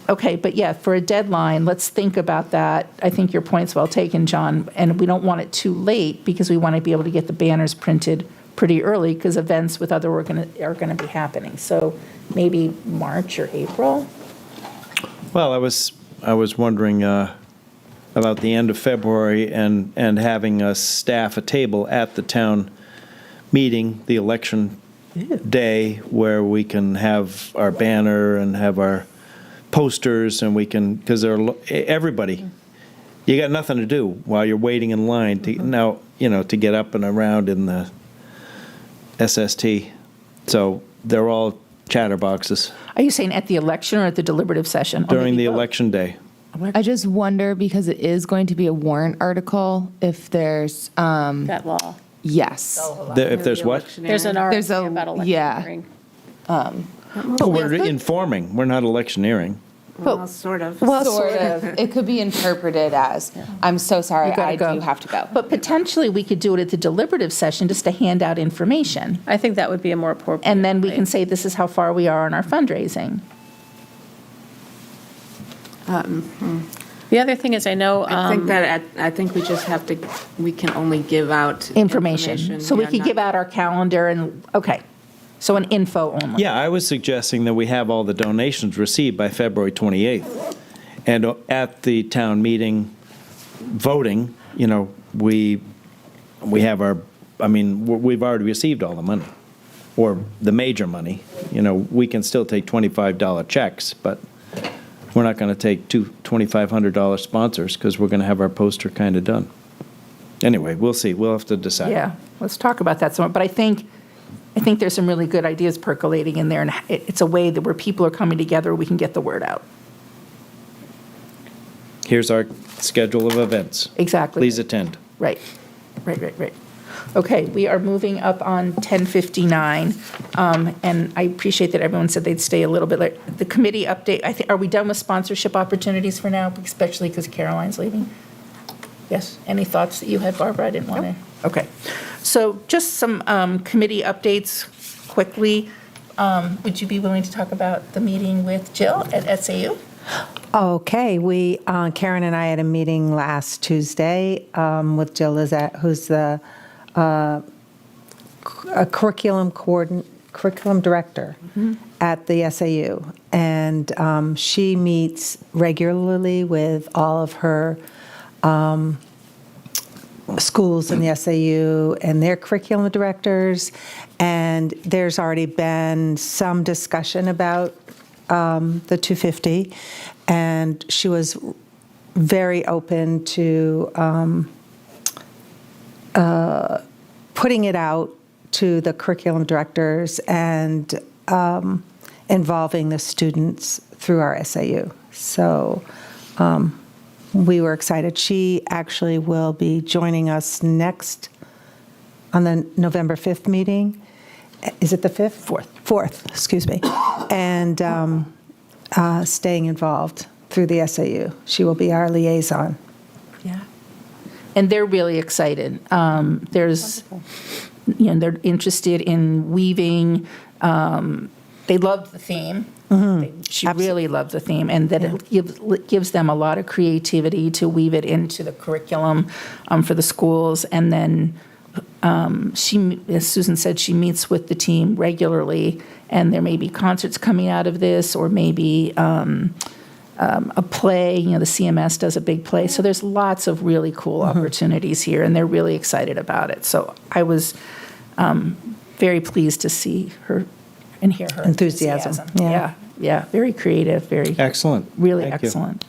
Speaker 2: Okay, but yeah, for a deadline, let's think about that. I think your point's well taken, John, and we don't want it too late because we want to be able to get the banners printed pretty early because events with other are going to be happening. So maybe March or April?
Speaker 8: well, I was wondering about the end of February and having us staff a table at the town meeting, the election day, where we can have our banner and have our posters, and we can, because everybody, you got nothing to do while you're waiting in line to now, to get up and around in the SST. So they're all chatterboxes
Speaker 2: Are you saying at the election or at the deliberative session? Or
Speaker 8: during
Speaker 2: maybe
Speaker 8: the
Speaker 2: both?
Speaker 8: election day.
Speaker 4: I just wonder, because it is going to be a warrant article, if there's,
Speaker 3: That law.
Speaker 4: yes.
Speaker 8: If there's what?
Speaker 3: There's an
Speaker 4: There's
Speaker 3: RFP
Speaker 4: a-
Speaker 3: about
Speaker 4: yeah.
Speaker 3: electioneering.
Speaker 8: Oh, we're informing, we're not electioneering.
Speaker 11: Well, sort of.
Speaker 2: Well,
Speaker 4: Sort of. It could be interpreted as, I'm so sorry,
Speaker 2: You gotta
Speaker 4: I
Speaker 2: go.
Speaker 4: do have to go.
Speaker 2: But potentially, we could do it at the deliberative session just to hand out information.
Speaker 3: I think that would be a more appropriate.
Speaker 2: And then we can
Speaker 3: way.
Speaker 2: say, this is how far we are on our fundraising.
Speaker 3: The other thing is, I know.
Speaker 11: I think we just have to, we can only give out
Speaker 2: Information. So we
Speaker 11: yeah,
Speaker 2: could
Speaker 11: not-
Speaker 2: give out our calendar and, okay. So an info only.
Speaker 8: Yeah, I was suggesting that we have all the donations received by February 28th. And at the town meeting, voting, we have we've already received all the money, or the major money. We can still take $25 checks, but we're not going to take two $2,500 sponsors because we're going to have our poster kind of done. Anyway, we'll see. We'll have to decide.
Speaker 2: Yeah, let's talk about that some more. But I think there's some really good ideas percolating in there, and it's a way that where people are coming together, we can get the word out.
Speaker 8: Here's our schedule of events.
Speaker 2: Exactly.
Speaker 8: Please attend.
Speaker 2: Right. Okay, we are moving up on 10:59, and I appreciate that everyone said they'd stay a little bit late. The committee update, are we done with sponsorship opportunities for now, especially because Caroline's leaving? Yes, any thoughts that you had, Barbara? I didn't want to. Okay, so just some committee updates quickly. Would you be willing to talk about the meeting with Jill at SAU?
Speaker 6: Okay, Karen and I had a meeting last Tuesday with Jill Lizette, who's the curriculum director at the SAU. And she meets regularly with all of her schools in the SAU and their curriculum directors. And there's already been some discussion about the 250, and she was very open to putting it out to the curriculum directors and involving the students through our SAU. So we were excited. She actually will be joining us next on the November 5th meeting. Is it the 5th? 4th, excuse me. And staying involved through the SAU. She will be our liaison.
Speaker 2: Yeah. And they're really excited. They're interested in weaving. They loved the theme. She really loved the theme, and that it gives them a lot of creativity to weave it into the curriculum for the schools. And then she, as Susan said, she meets with the team regularly, and there may be concerts coming out of this, or maybe a play. The CMS does a big play. So there's lots of really cool opportunities here, and they're really excited about it. So I was very pleased to see her and hear her
Speaker 6: Enthusiasm.
Speaker 2: Yeah, very creative, very
Speaker 8: Excellent.
Speaker 2: really
Speaker 8: Thank you.
Speaker 2: excellent.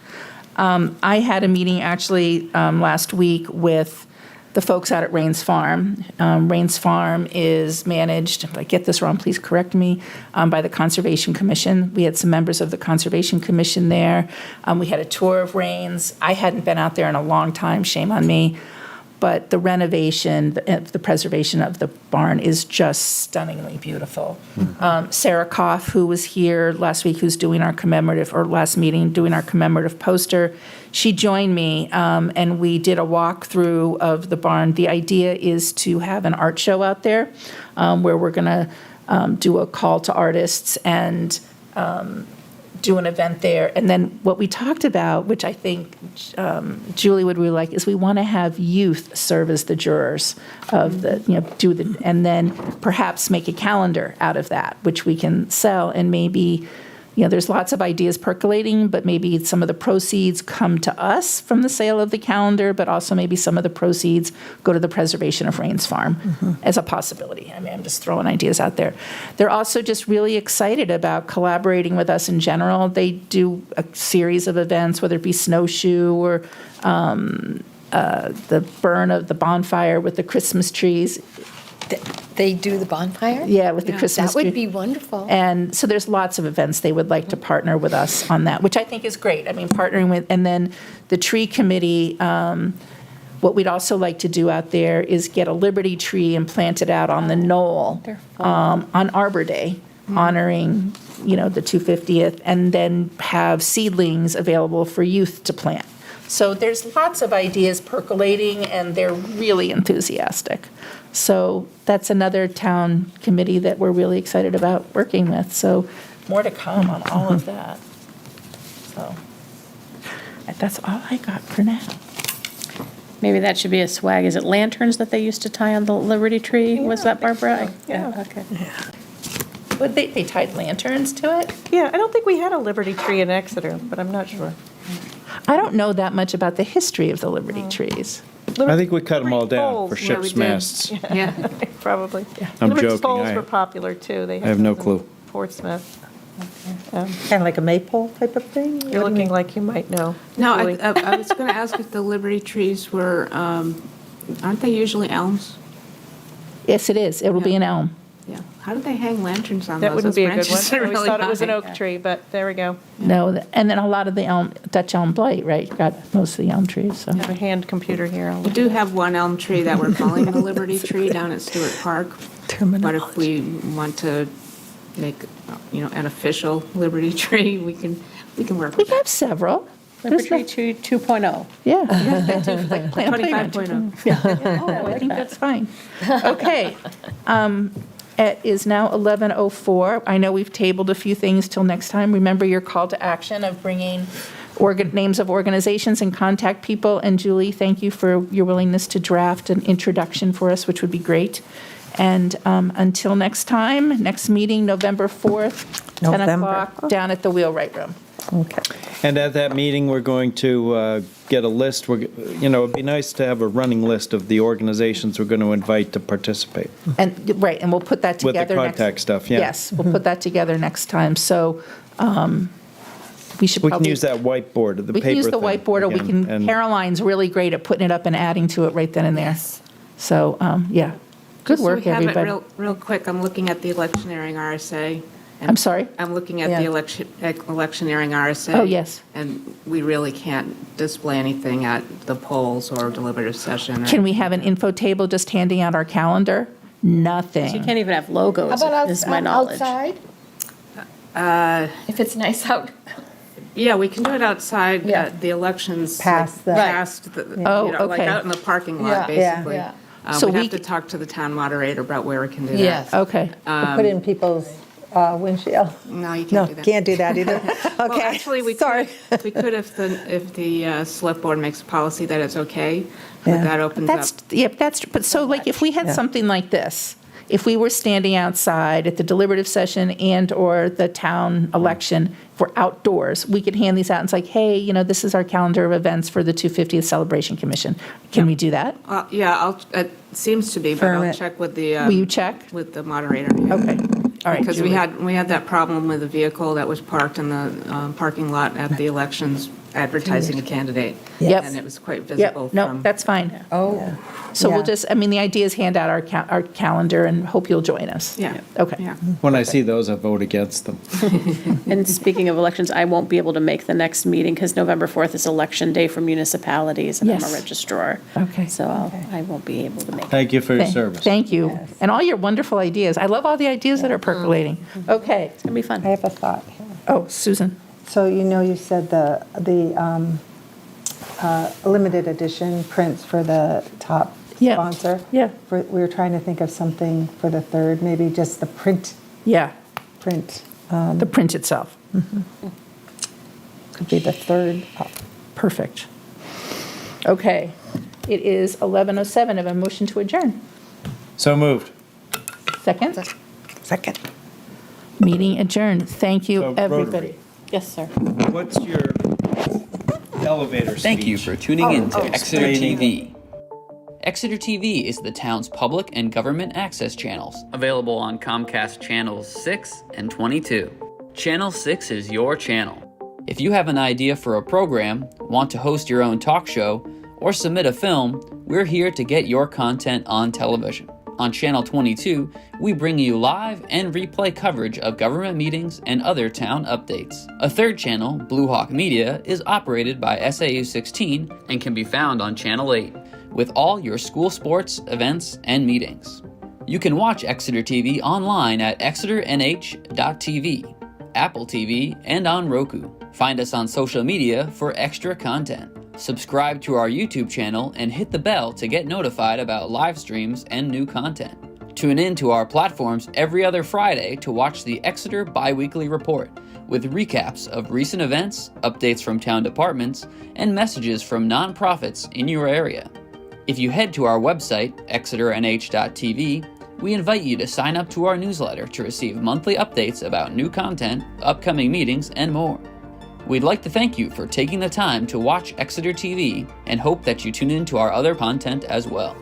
Speaker 2: I had a meeting actually last week with the folks out at Rains Farm. Rains Farm is managed, if I get this wrong, please correct me, by the Conservation Commission. We had some members of the Conservation Commission there. We had a tour of Rains. I hadn't been out there in a long time, shame on me. But the renovation, the preservation of the barn is just stunningly beautiful. Sarah Koff, who was here last week, who's doing our commemorative, or last meeting, doing our commemorative poster, she joined me, and we did a walkthrough of the barn. The idea is to have an art show out there where we're going to do a call to artists and do an event there. And then what we talked about, which I think Julie would really like, is we want to have youth serve as the jurors of the, and then perhaps make a calendar out of that, which we can sell. And maybe, there's lots of ideas percolating, but maybe some of the proceeds come to us from the sale of the calendar, but also maybe some of the proceeds go to the preservation of Rains Farm as a possibility. I mean, I'm just throwing ideas out there. They're also just really excited about collaborating with us in general. They do a series of events, whether it be snowshoe or the burn of the bonfire with the Christmas trees.
Speaker 7: They do the bonfire?
Speaker 2: Yeah, with the Christmas
Speaker 7: That
Speaker 2: tree.
Speaker 7: would be wonderful.
Speaker 2: And so there's lots of events they would like to partner with us on that, which I think is great. I mean, partnering with, and then the tree committee, what we'd also like to do out there is get a Liberty tree and plant it out on the knoll on Arbor Day, honoring, the 250th, and then have seedlings available for youth to plant. So there's lots of ideas percolating, and they're really enthusiastic. So that's another town committee that we're really excited about working with. So more to come on all of that. So that's all I got for now.
Speaker 3: Maybe that should be a swag. Is it lanterns that they used to tie on the Liberty tree? Was that Barbara? Yeah, okay.
Speaker 2: But they tied lanterns to it?
Speaker 5: Yeah, I don't think we had a Liberty tree in Exeter, but I'm not sure.
Speaker 2: I don't know that much about the history of the Liberty trees.
Speaker 8: I think we cut them all down
Speaker 5: Poles,
Speaker 8: for
Speaker 5: yeah, we
Speaker 8: ships'
Speaker 5: did.
Speaker 8: masts.
Speaker 11: Yeah.
Speaker 5: Probably.
Speaker 8: I'm
Speaker 5: Liberty
Speaker 8: joking.
Speaker 5: poles
Speaker 8: I-
Speaker 5: were popular, too. They
Speaker 8: I have no
Speaker 5: those in
Speaker 8: clue.
Speaker 5: Portsmouth.
Speaker 6: Kind of like a maypole type of thing?
Speaker 5: You're looking like you might know.
Speaker 11: No,
Speaker 5: Julie.
Speaker 11: I was going to ask if the Liberty trees were, aren't they usually elms?
Speaker 2: Yes, it is. It will be an elm.
Speaker 11: Yeah. How do they hang lanterns on those?
Speaker 5: That wouldn't
Speaker 11: Those
Speaker 5: be a good one.
Speaker 11: branches
Speaker 5: I
Speaker 11: are
Speaker 5: always
Speaker 11: really
Speaker 5: thought it was an
Speaker 11: high.
Speaker 5: oak tree, but there we go.
Speaker 2: No, and then a lot of the Dutch elm blight, right? Got most of the elm trees, so.
Speaker 5: I have a hand computer here. I'll
Speaker 11: We
Speaker 5: look.
Speaker 11: do have one elm tree that we're calling the Liberty tree down at Stewart Park. But if we want to make, an official Liberty tree, we can work
Speaker 2: We
Speaker 11: with that.
Speaker 2: have several.
Speaker 3: Liberty Tree 2.0.
Speaker 2: Yeah. Like plant a playground.
Speaker 11: 25.0.
Speaker 2: Oh, I think that's fine. Okay. It is now 11:04. I know we've tabled a few things till next time. Remember your call to action of bringing names of organizations and contact people. And Julie, thank you for your willingness to draft an introduction for us, which would be great. And until next time, next meeting, November 4th, 10
Speaker 6: November.
Speaker 2: o'clock, down at the Wheelwright Room.
Speaker 6: Okay.
Speaker 8: And at that meeting, we're going to get a list. It'd be nice to have a running list of the organizations we're going to invite to participate.
Speaker 2: And, right, and we'll put that
Speaker 8: With the
Speaker 2: together next.
Speaker 8: contact stuff, yeah.
Speaker 2: Yes, we'll put that together next time. So we should
Speaker 8: We
Speaker 2: probably.
Speaker 8: can use that whiteboard, the paper
Speaker 2: We can use the
Speaker 8: thing
Speaker 2: whiteboard, or we
Speaker 8: again,
Speaker 2: can,
Speaker 8: and-
Speaker 2: Caroline's really great at putting it up and adding to it right then and there. So, yeah, good
Speaker 11: Just so
Speaker 2: work,
Speaker 11: we have it
Speaker 2: everybody.
Speaker 11: real quick, I'm looking at the electioneering RSA,
Speaker 2: I'm sorry?
Speaker 11: I'm looking at the electioneering RSA.
Speaker 2: Oh, yes.
Speaker 11: And we really can't display anything at the polls or deliberative session.
Speaker 2: Can we have an info table just handing out our calendar? Nothing.
Speaker 3: You can't even have logos,
Speaker 7: How about
Speaker 3: is my knowledge.
Speaker 7: outside? If it's nice out.
Speaker 11: Yeah, we can do it outside,
Speaker 7: Yeah.
Speaker 11: the elections.
Speaker 6: Past the-
Speaker 11: Past the,
Speaker 2: Oh,
Speaker 11: you know, like
Speaker 2: okay.
Speaker 11: out in the parking
Speaker 7: Yeah.
Speaker 11: lot, basically.
Speaker 7: Yeah.
Speaker 2: So
Speaker 11: We'd
Speaker 2: we
Speaker 11: have to
Speaker 2: c-
Speaker 11: talk to the town moderator about where we can do that.
Speaker 7: Yes.
Speaker 2: Okay.
Speaker 6: Put in people's windshield.
Speaker 11: No, you
Speaker 6: No,
Speaker 11: can't do that.
Speaker 6: can't do that either.
Speaker 11: Well,
Speaker 6: Okay,
Speaker 11: actually, we
Speaker 6: sorry.
Speaker 11: could, we could if the select board makes a policy that it's okay, but
Speaker 6: Yeah.
Speaker 11: that opens up.
Speaker 2: That's, yeah, but so like if we had
Speaker 6: Yeah.
Speaker 2: something like this, if we were standing outside at the deliberative session and/or the town election, if we're outdoors, we could hand these out and it's like, hey, this is our calendar of events for the 250th Celebration Commission. Can we do that?
Speaker 11: Yeah, it seems to be, but
Speaker 6: Firm
Speaker 11: I'll
Speaker 6: it.
Speaker 11: check with the.
Speaker 2: Will you check?
Speaker 11: With the moderator. yeah.
Speaker 2: Okay, all right.
Speaker 11: Because we
Speaker 2: Julie.
Speaker 11: had that problem with a vehicle that was parked in the parking lot at the elections advertising a candidate.
Speaker 2: Yep.
Speaker 11: And it was quite
Speaker 2: Yep,
Speaker 11: visible
Speaker 2: no,
Speaker 11: from.
Speaker 2: that's fine.
Speaker 6: Oh.
Speaker 2: So we'll
Speaker 6: Yeah.
Speaker 2: just, the idea is hand out our calendar and hope you'll join us.
Speaker 11: Yeah.
Speaker 2: Okay.
Speaker 11: Yeah.
Speaker 8: When I see those, I vote against them.
Speaker 3: And speaking of elections, I won't be able to make the next meeting because November 4th is election day for municipalities and I'm
Speaker 2: Yes.
Speaker 3: a registrar.
Speaker 2: Okay.
Speaker 3: So I won't be able to make it.
Speaker 8: Thank you for your service.
Speaker 2: Thank you. And all your wonderful ideas. I love all the ideas that are percolating. Okay.
Speaker 3: It's going to be fun.
Speaker 6: I have a thought here.
Speaker 2: Oh, Susan.
Speaker 6: So you said the limited edition prints for the top
Speaker 2: Yeah.
Speaker 6: sponsor.
Speaker 2: Yeah.
Speaker 6: We were trying to think of something for the third, maybe just the print.
Speaker 2: Yeah,
Speaker 6: Um,
Speaker 2: the print itself.
Speaker 6: Could be the third.
Speaker 2: Perfect. Okay. It is 11:07. I have a motion to adjourn.
Speaker 8: So moved.
Speaker 2: Second?
Speaker 6: Second.
Speaker 2: Meeting adjourned. Thank you,
Speaker 8: So,
Speaker 2: everybody.
Speaker 8: Rotary.
Speaker 3: Yes, sir.
Speaker 8: What's your elevator speech?
Speaker 1: Thank you for tuning in to Exeter
Speaker 8: Explaining.
Speaker 1: TV. Exeter TV is the town's public and government access channels, available on Comcast Channels 6 and 22. Channel 6 is your channel. If you have an idea for a program, want to host your own talk show, or submit a film, we're here to get your content on television. On Channel 22, we bring you live and replay coverage of government meetings and other town updates. A third channel, Blue Hawk Media, is operated by SAU 16 and can be found on Channel 8, with all your school sports, events, and meetings. You can watch Exeter TV online at exeternh.tv, Apple TV, and on Roku. Find us on social media for extra content. Subscribe to our YouTube channel and hit the bell to get notified about live streams and new content. Tune in to our platforms every other Friday to watch the Exeter Biweekly Report, with recaps of recent events, updates from town departments, and messages from nonprofits in your area. If you head to our website, exeternh.tv, we invite you to sign up to our newsletter to receive monthly updates about new content, upcoming meetings, and more. We'd like to thank you for taking the time to watch Exeter TV and hope that you tune in to our other content as well.